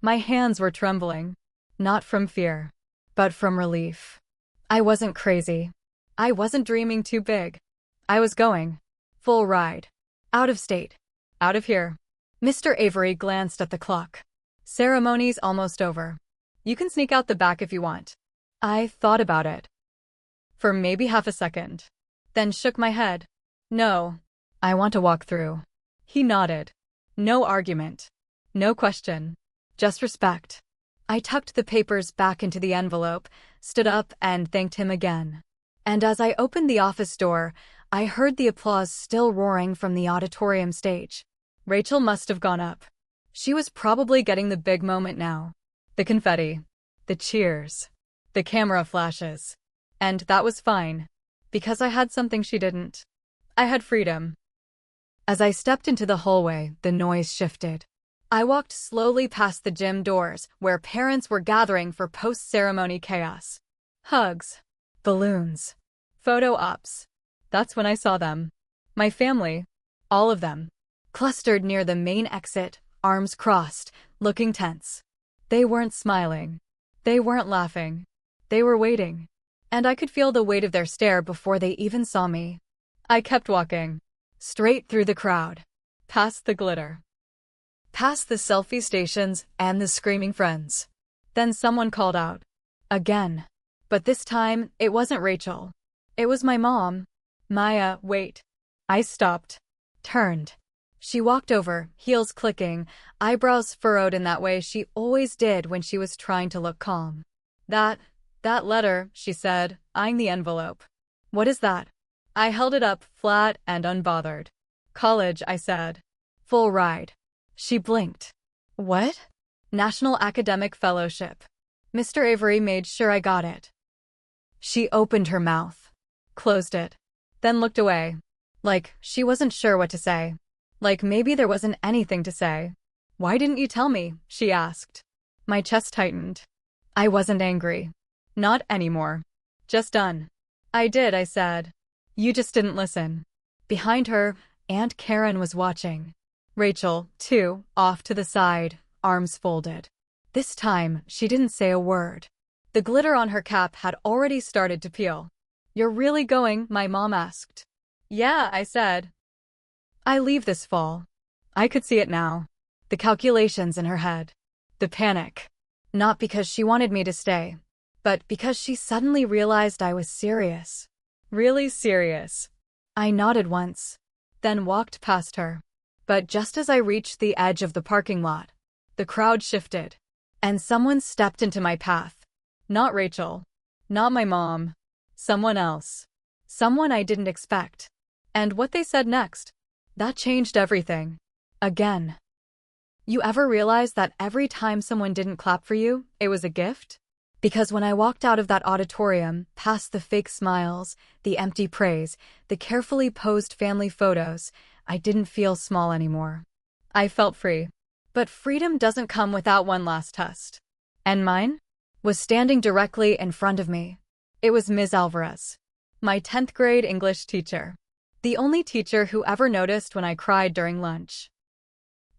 My hands were trembling. Not from fear, but from relief. I wasn't crazy. I wasn't dreaming too big. I was going. Full ride. Out of state. Out of here. Mr. Avery glanced at the clock. Ceremony's almost over. You can sneak out the back if you want. I thought about it. For maybe half a second. Then shook my head. No. I want to walk through. He nodded. No argument. No question. Just respect. I tucked the papers back into the envelope, stood up, and thanked him again. And as I opened the office door, I heard the applause still roaring from the auditorium stage. Rachel must have gone up. She was probably getting the big moment now. The confetti. The cheers. The camera flashes. And that was fine. Because I had something she didn't. I had freedom. As I stepped into the hallway, the noise shifted. I walked slowly past the gym doors, where parents were gathering for post-ceremony chaos. Hugs. Balloons. Photo ops. That's when I saw them. My family. All of them. Clustered near the main exit, arms crossed, looking tense. They weren't smiling. They weren't laughing. They were waiting. And I could feel the weight of their stare before they even saw me. I kept walking. Straight through the crowd. Past the glitter. Past the selfie stations and the screaming friends. Then someone called out. Again. But this time, it wasn't Rachel. It was my mom. Maya, wait. I stopped. Turned. She walked over, heels clicking, eyebrows furrowed in that way she always did when she was trying to look calm. That letter, she said, eyeing the envelope. What is that? I held it up, flat and unbothered. College, I said. Full ride. She blinked. What? National Academic Fellowship. Mr. Avery made sure I got it. She opened her mouth. Closed it. Then looked away. Like she wasn't sure what to say. Like maybe there wasn't anything to say. Why didn't you tell me? She asked. My chest tightened. I wasn't angry. Not anymore. Just done. I did, I said. You just didn't listen. Behind her, Aunt Karen was watching. Rachel, too, off to the side, arms folded. This time, she didn't say a word. The glitter on her cap had already started to peel. You're really going? My mom asked. Yeah, I said. I leave this fall. I could see it now. The calculations in her head. The panic. Not because she wanted me to stay, but because she suddenly realized I was serious. Really serious. I nodded once, then walked past her. But just as I reached the edge of the parking lot, the crowd shifted, and someone stepped into my path. Not Rachel. Not my mom. Someone else. Someone I didn't expect. And what they said next, that changed everything. Again. You ever realize that every time someone didn't clap for you, it was a gift? Because when I walked out of that auditorium, past the fake smiles, the empty praise, the carefully posed family photos, I didn't feel small anymore. I felt free. But freedom doesn't come without one last test. And mine was standing directly in front of me. It was Ms. Alvarez, my 10th grade English teacher. The only teacher who ever noticed when I cried during lunch.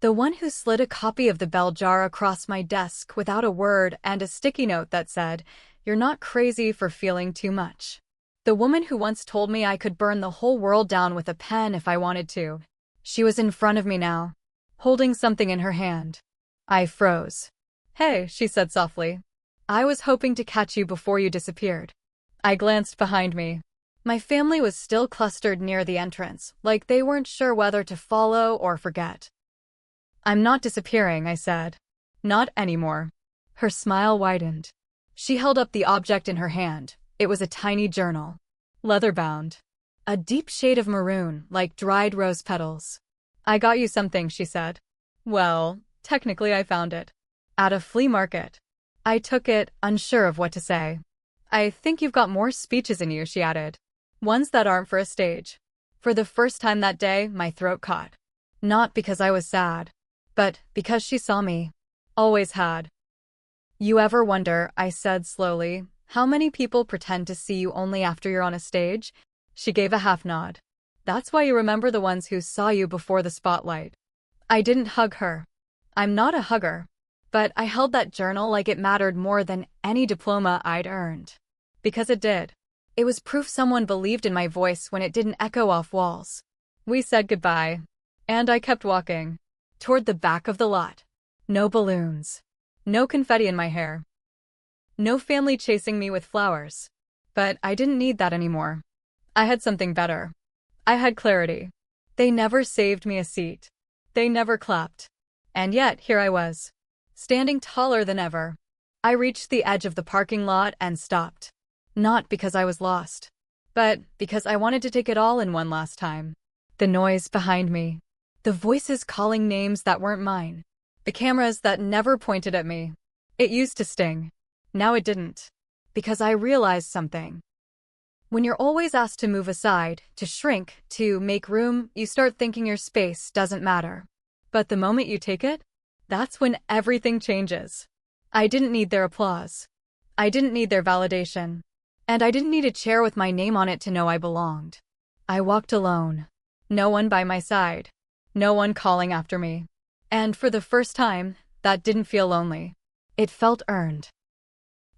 The one who slid a copy of the bell jar across my desk without a word and a sticky note that said, "You're not crazy for feeling too much." The woman who once told me I could burn the whole world down with a pen if I wanted to. She was in front of me now, holding something in her hand. I froze. "Hey," she said softly. "I was hoping to catch you before you disappeared." I glanced behind me. My family was still clustered near the entrance, like they weren't sure whether to follow or forget. "I'm not disappearing," I said. "Not anymore." Her smile widened. She held up the object in her hand. It was a tiny journal. Leather-bound. A deep shade of maroon, like dried rose petals. "I got you something," she said. "Well, technically I found it. At a flea market." I took it, unsure of what to say. "I think you've got more speeches in you," she added. "Ones that aren't for a stage." For the first time that day, my throat caught. Not because I was sad, but because she saw me. Always had. "You ever wonder," I said slowly, "how many people pretend to see you only after you're on a stage?" She gave a half nod. "That's why you remember the ones who saw you before the spotlight." I didn't hug her. I'm not a hugger. But I held that journal like it mattered more than any diploma I'd earned. Because it did. It was proof someone believed in my voice when it didn't echo off walls. We said goodbye, and I kept walking toward the back of the lot. No balloons. No confetti in my hair. No family chasing me with flowers. But I didn't need that anymore. I had something better. I had clarity. They never saved me a seat. They never clapped. And yet, here I was, standing taller than ever. I reached the edge of the parking lot and stopped. Not because I was lost, but because I wanted to take it all in one last time. The noise behind me. The voices calling names that weren't mine. The cameras that never pointed at me. It used to sting. Now it didn't. Because I realized something. When you're always asked to move aside, to shrink, to make room, you start thinking your space doesn't matter. But the moment you take it, that's when everything changes. I didn't need their applause. I didn't need their validation. And I didn't need a chair with my name on it to know I belonged. I walked alone. No one by my side. No one calling after me. And for the first time, that didn't feel lonely. It felt earned.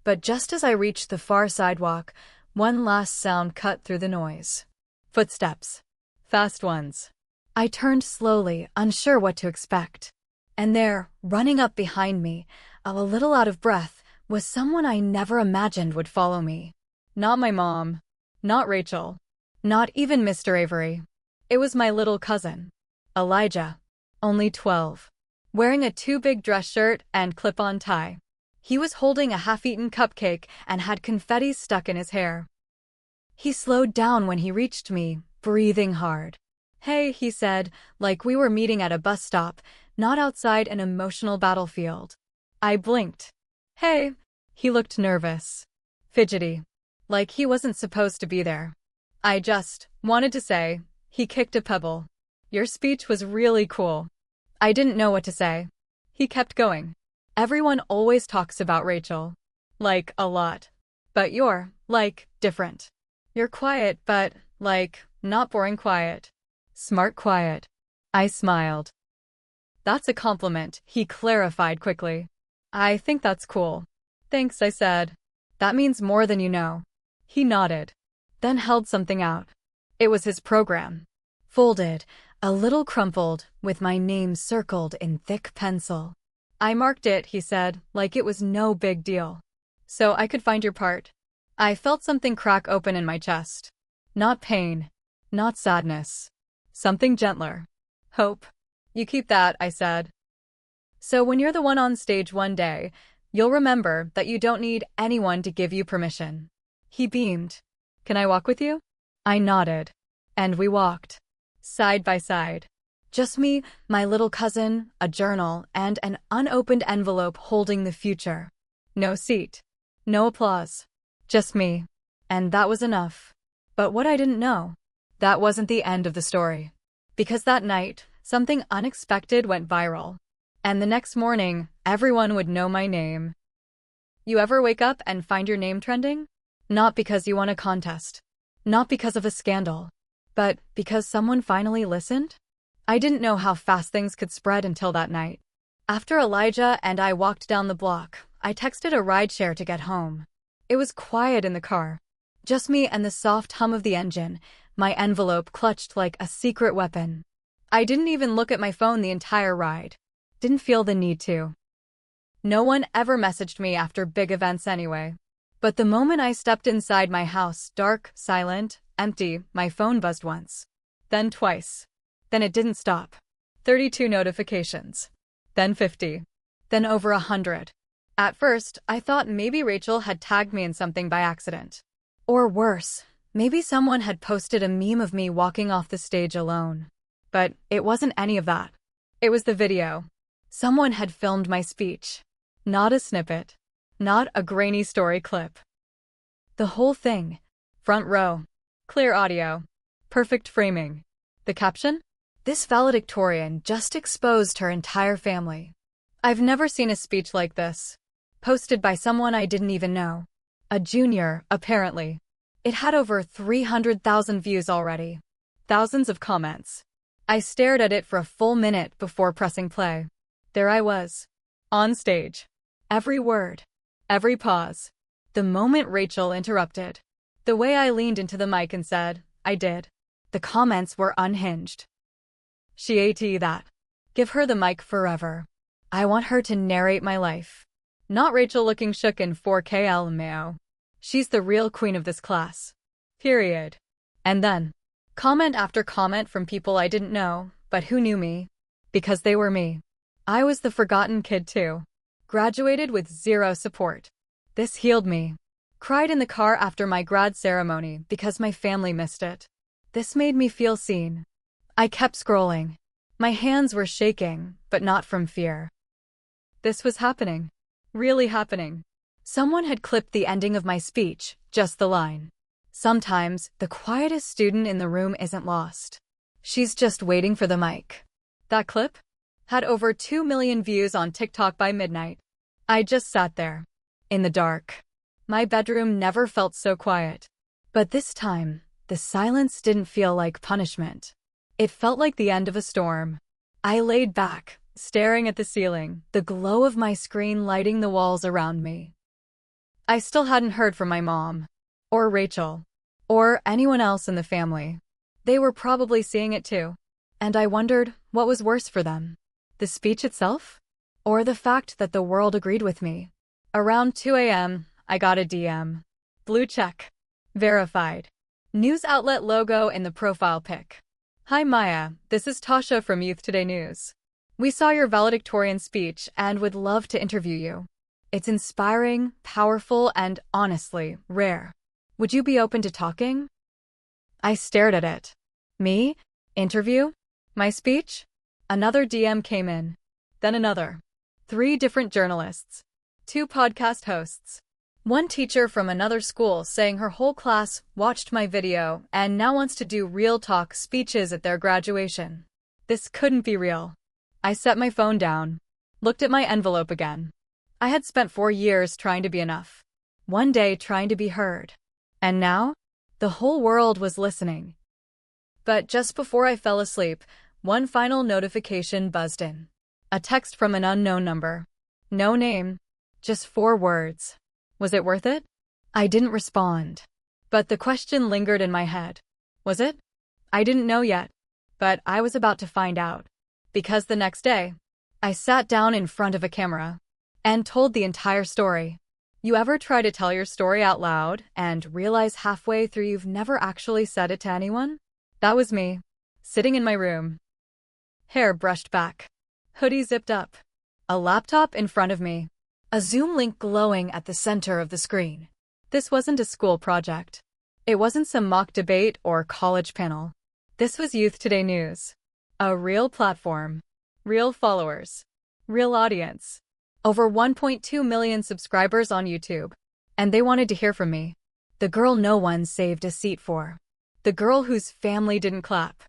But just as I reached the far sidewalk, one last sound cut through the noise. Footsteps. Fast ones. I turned slowly, unsure what to expect. And there, running up behind me, a little out of breath, was someone I never imagined would follow me. Not my mom. Not Rachel. Not even Mr. Avery. It was my little cousin, Elijah, only 12, wearing a too-big dress shirt and clip-on tie. He was holding a half-eaten cupcake and had confetti stuck in his hair. He slowed down when he reached me, breathing hard. "Hey," he said, like we were meeting at a bus stop, not outside an emotional battlefield. I blinked. "Hey." He looked nervous, fidgety, like he wasn't supposed to be there. I just wanted to say, he kicked a pebble. "Your speech was really cool." I didn't know what to say. He kept going. "Everyone always talks about Rachel. Like, a lot. But you're, like, different. You're quiet, but, like, not boring quiet. Smart quiet." I smiled. "That's a compliment," he clarified quickly. "I think that's cool." "Thanks," I said. "That means more than you know." He nodded, then held something out. It was his program. Folded, a little crumpled, with my name circled in thick pencil. "I marked it," he said, like it was no big deal. "So I could find your part." I felt something crack open in my chest. Not pain. Not sadness. Something gentler. Hope. "You keep that," I said. "So when you're the one on stage one day, you'll remember that you don't need anyone to give you permission." He beamed. "Can I walk with you?" I nodded. And we walked. Side by side. Just me, my little cousin, a journal, and an unopened envelope holding the future. No seat. No applause. Just me. And that was enough. But what I didn't know, that wasn't the end of the story. Because that night, something unexpected went viral. And the next morning, everyone would know my name. You ever wake up and find your name trending? Not because you won a contest. Not because of a scandal. But because someone finally listened? I didn't know how fast things could spread until that night. After Elijah and I walked down the block, I texted a rideshare to get home. It was quiet in the car. Just me and the soft hum of the engine, my envelope clutched like a secret weapon. I didn't even look at my phone the entire ride. Didn't feel the need to. No one ever messaged me after big events anyway. But the moment I stepped inside my house, dark, silent, empty, my phone buzzed once. Then twice. Then it didn't stop. 32 notifications. Then 50. Then over 100. At first, I thought maybe Rachel had tagged me in something by accident. Or worse, maybe someone had posted a meme of me walking off the stage alone. But it wasn't any of that. It was the video. Someone had filmed my speech. Not a snippet. Not a grainy story clip. The whole thing. Front row. Clear audio. Perfect framing. The caption? "This valedictorian just exposed her entire family." I've never seen a speech like this. Posted by someone I didn't even know. A junior, apparently. It had over 300,000 views already. Thousands of comments. I stared at it for a full minute before pressing play. There I was. On stage. Every word. Every pause. The moment Rachel interrupted. The way I leaned into the mic and said, I did. The comments were unhinged. She ate that. Give her the mic forever. I want her to narrate my life. Not Rachel looking shook in 4K LMAO. She's the real queen of this class. Period. And then, comment after comment from people I didn't know, but who knew me. Because they were me. I was the forgotten kid too. Graduated with zero support. This healed me. Cried in the car after my grad ceremony because my family missed it. This made me feel seen. I kept scrolling. My hands were shaking, but not from fear. This was happening. Really happening. Someone had clipped the ending of my speech, just the line. Sometimes, the quietest student in the room isn't lost. She's just waiting for the mic. That clip had over 2 million views on TikTok by midnight. I just sat there, in the dark. My bedroom never felt so quiet. But this time, the silence didn't feel like punishment. It felt like the end of a storm. I laid back, staring at the ceiling, the glow of my screen lighting the walls around me. I still hadn't heard from my mom, or Rachel, or anyone else in the family. They were probably seeing it too. And I wondered what was worse for them. The speech itself? Or the fact that the world agreed with me? Around 2 a.m., I got a DM. Blue check. Verified. News outlet logo in the profile pic. Hi Maya, this is Tasha from Youth Today News. We saw your valedictorian speech and would love to interview you. It's inspiring, powerful, and honestly, rare. Would you be open to talking? I stared at it. Me? Interview? My speech? Another DM came in. Then another. 3 different journalists. 2 podcast hosts. 1 teacher from another school saying her whole class watched my video and now wants to do real talk speeches at their graduation. This couldn't be real. I set my phone down. Looked at my envelope again. I had spent 4 years trying to be enough. 1 day trying to be heard. And now? The whole world was listening. But just before I fell asleep, one final notification buzzed in. A text from an unknown number. No name. Just 4 words. Was it worth it? I didn't respond. But the question lingered in my head. Was it? I didn't know yet. But I was about to find out. Because the next day, I sat down in front of a camera and told the entire story. You ever try to tell your story out loud and realize halfway through you've never actually said it to anyone? That was me, sitting in my room. Hair brushed back. Hoodie zipped up. A laptop in front of me. A Zoom link glowing at the center of the screen. This wasn't a school project. It wasn't some mock debate or college panel. This was Youth Today News. A real platform. Real followers. Real audience. Over 1.2 million subscribers on YouTube. And they wanted to hear from me. The girl no one saved a seat for. The girl whose family didn't clap.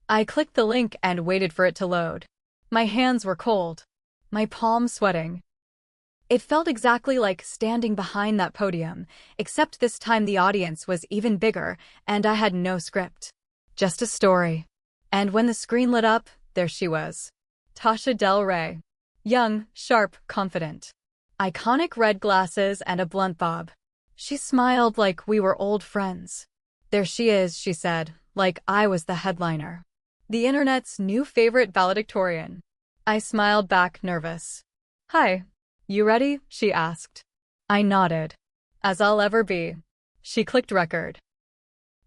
I clicked the link and waited for it to load. My hands were cold. My palms sweating. It felt exactly like standing behind that podium, except this time the audience was even bigger and I had no script. Just a story. And when the screen lit up, there she was. Tasha Del Rey. Young, sharp, confident. Iconic red glasses and a blunt bob. She smiled like we were old friends. There she is, she said, like I was the headliner. The internet's new favorite valedictorian. I smiled back, nervous. Hi. You ready? She asked. I nodded. As I'll ever be. She clicked record.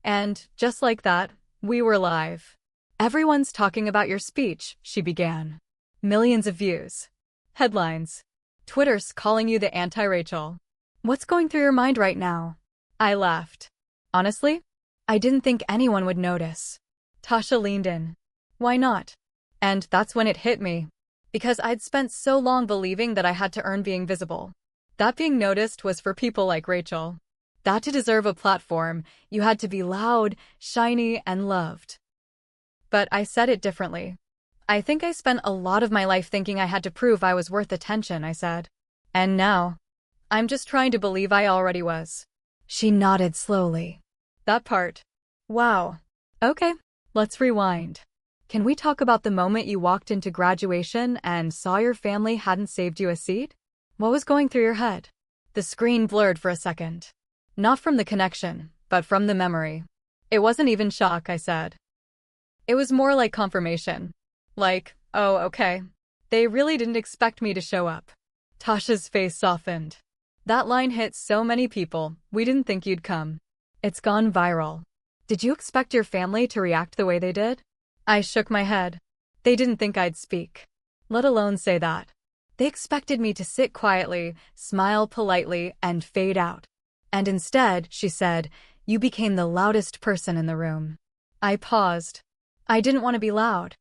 And, just like that, we were live. Everyone's talking about your speech, she began. Millions of views. Headlines. Twitter's calling you the anti-Rachel. What's going through your mind right now? I laughed. Honestly, I didn't think anyone would notice. Tasha leaned in. Why not? And that's when it hit me. Because I'd spent so long believing that I had to earn being visible. That being noticed was for people like Rachel. That to deserve a platform, you had to be loud, shiny, and loved. But I said it differently. I think I spent a lot of my life thinking I had to prove I was worth attention, I said. And now, I'm just trying to believe I already was. She nodded slowly. That part. Wow. Okay, let's rewind. Can we talk about the moment you walked into graduation and saw your family hadn't saved you a seat? What was going through your head? The screen blurred for a second. Not from the connection, but from the memory. It wasn't even shock, I said. It was more like confirmation. Like, oh, okay. They really didn't expect me to show up. Tasha's face softened. That line hit so many people, we didn't think you'd come. It's gone viral. Did you expect your family to react the way they did? I shook my head. They didn't think I'd speak. Let alone say that. They expected me to sit quietly, smile politely, and fade out. And instead, she said, you became the loudest person in the room. I paused. I didn't want to be loud.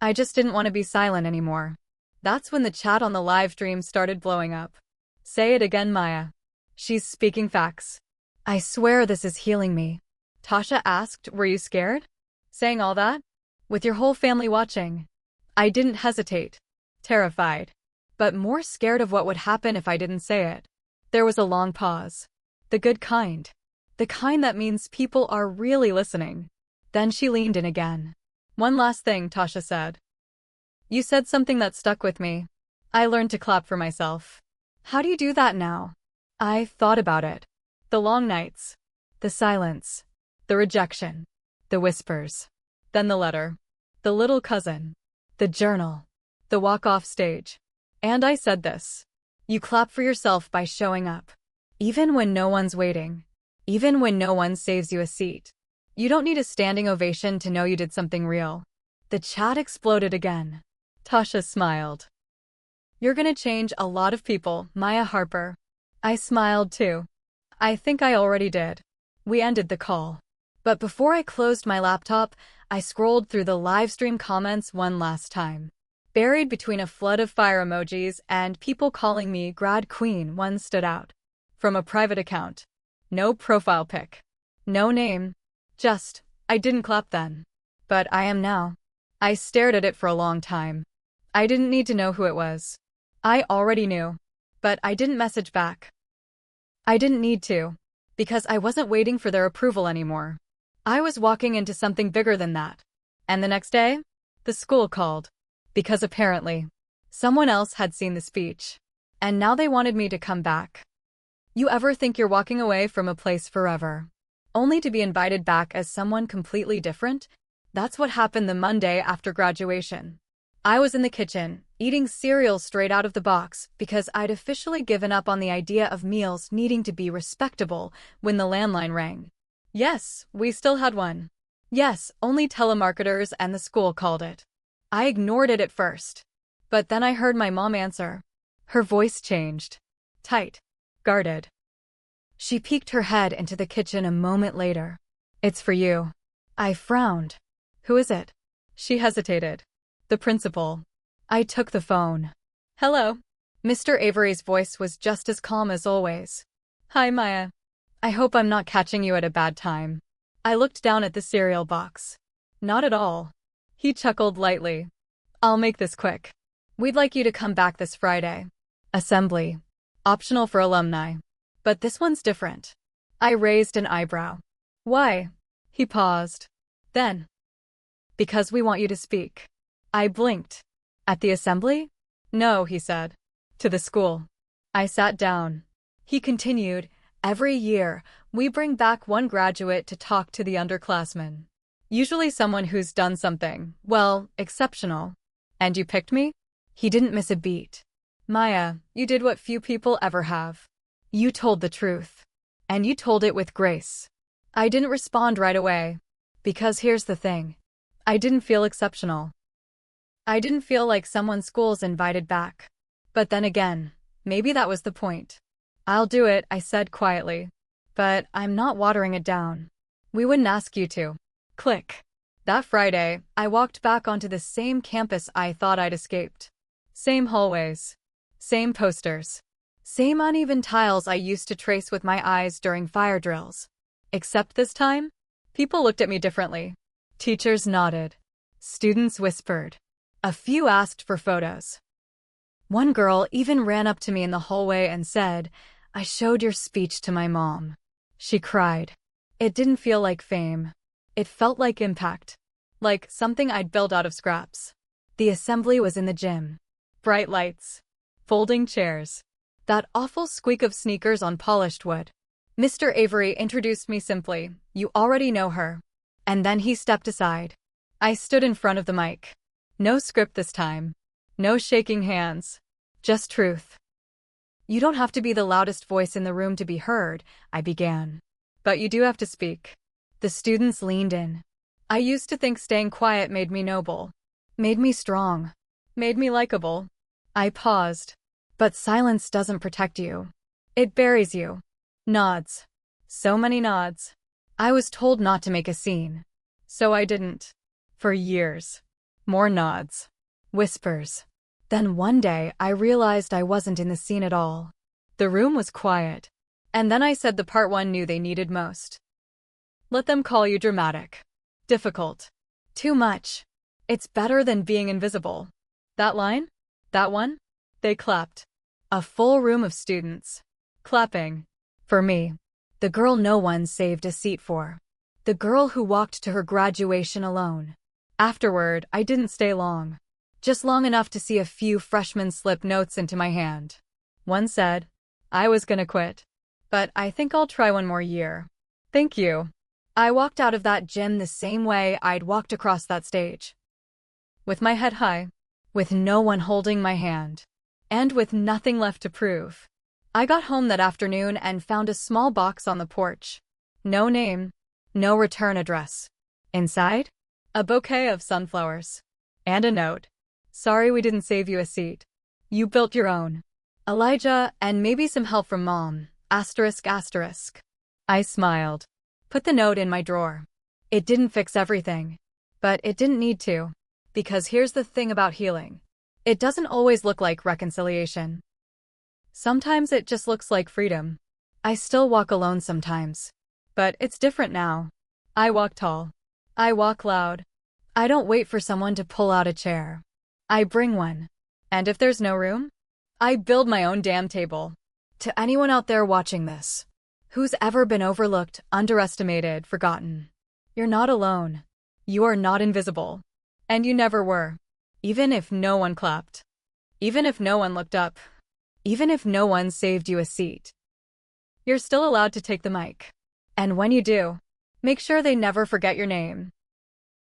I just didn't want to be silent anymore. That's when the chat on the live stream started blowing up. Say it again, Maya. She's speaking facts. I swear this is healing me. Tasha asked, were you scared? Saying all that? With your whole family watching. I didn't hesitate. Terrified. But more scared of what would happen if I didn't say it. There was a long pause. The good kind. The kind that means people are really listening. Then she leaned in again. One last thing, Tasha said. You said something that stuck with me. I learned to clap for myself. How do you do that now? I thought about it. The long nights. The silence. The rejection. The whispers. Then the letter. The little cousin. The journal. The walk off stage. And I said this. You clap for yourself by showing up. Even when no one's waiting. Even when no one saves you a seat. You don't need a standing ovation to know you did something real. The chat exploded again. Tasha smiled. You're gonna change a lot of people, Maya Harper. I smiled too. I think I already did. We ended the call. But before I closed my laptop, I scrolled through the livestream comments one last time. Buried between a flood of fire emojis and people calling me grad queen, one stood out. From a private account. No profile pic. No name. Just, I didn't clap then. But I am now. I stared at it for a long time. I didn't need to know who it was. I already knew. But I didn't message back. I didn't need to. Because I wasn't waiting for their approval anymore. I was walking into something bigger than that. And the next day, the school called. Because apparently, someone else had seen the speech. And now they wanted me to come back. You ever think you're walking away from a place forever, only to be invited back as someone completely different? That's what happened the Monday after graduation. I was in the kitchen, eating cereal straight out of the box because I'd officially given up on the idea of meals needing to be respectable when the landline rang. Yes, we still had one. Yes, only telemarketers and the school called it. I ignored it at first. But then I heard my mom answer. Her voice changed. Tight. Guarded. She peeked her head into the kitchen a moment later. It's for you. I frowned. Who is it? She hesitated. The principal. I took the phone. Hello. Mr. Avery's voice was just as calm as always. Hi, Maya. I hope I'm not catching you at a bad time. I looked down at the cereal box. Not at all. He chuckled lightly. I'll make this quick. We'd like you to come back this Friday. Assembly. Optional for alumni. But this one's different. I raised an eyebrow. Why? He paused. Then. Because we want you to speak. I blinked. At the assembly? No, he said. To the school. I sat down. He continued, every year, we bring back one graduate to talk to the underclassmen. Usually someone who's done something, well, exceptional. And you picked me? He didn't miss a beat. Maya, you did what few people ever have. You told the truth. And you told it with grace. I didn't respond right away. Because here's the thing. I didn't feel exceptional. I didn't feel like someone school's invited back. But then again, maybe that was the point. I'll do it, I said quietly. But I'm not watering it down. We wouldn't ask you to. Click. That Friday, I walked back onto the same campus I thought I'd escaped. Same hallways. Same posters. Same uneven tiles I used to trace with my eyes during fire drills. Except this time, people looked at me differently. Teachers nodded. Students whispered. A few asked for photos. One girl even ran up to me in the hallway and said, I showed your speech to my mom. She cried. It didn't feel like fame. It felt like impact. Like something I'd built out of scraps. The assembly was in the gym. Bright lights. Folding chairs. That awful squeak of sneakers on polished wood. Mr. Avery introduced me simply. You already know her. And then he stepped aside. I stood in front of the mic. No script this time. No shaking hands. Just truth. You don't have to be the loudest voice in the room to be heard, I began. But you do have to speak. The students leaned in. I used to think staying quiet made me noble. Made me strong. Made me likable. I paused. But silence doesn't protect you. It buries you. Nods. So many nods. I was told not to make a scene. So I didn't. For years. More nods. Whispers. Then one day I realized I wasn't in the scene at all. The room was quiet. And then I said the part one knew they needed most. Let them call you dramatic. Difficult. Too much. It's better than being invisible. That line? That one? They clapped. A full room of students. Clapping. For me. The girl no one saved a seat for. The girl who walked to her graduation alone. Afterward, I didn't stay long. Just long enough to see a few freshmen slip notes into my hand. One said, I was gonna quit. But I think I'll try one more year. Thank you. I walked out of that gym the same way I'd walked across that stage. With my head high. With no one holding my hand. And with nothing left to prove. I got home that afternoon and found a small box on the porch. No name. No return address. Inside? A bouquet of sunflowers. And a note. Sorry we didn't save you a seat. You built your own. Elijah, and maybe some help from Mom. Asterisk asterisk. I smiled. Put the note in my drawer. It didn't fix everything. But it didn't need to. Because here's the thing about healing. It doesn't always look like reconciliation. Sometimes it just looks like freedom. I still walk alone sometimes. But it's different now. I walk tall. I walk loud. I don't wait for someone to pull out a chair. I bring one. And if there's no room, I build my own damn table. To anyone out there watching this, who's ever been overlooked, underestimated, forgotten, you're not alone. You are not invisible. And you never were. Even if no one clapped. Even if no one looked up. Even if no one saved you a seat. You're still allowed to take the mic. And when you do, make sure they never forget your name.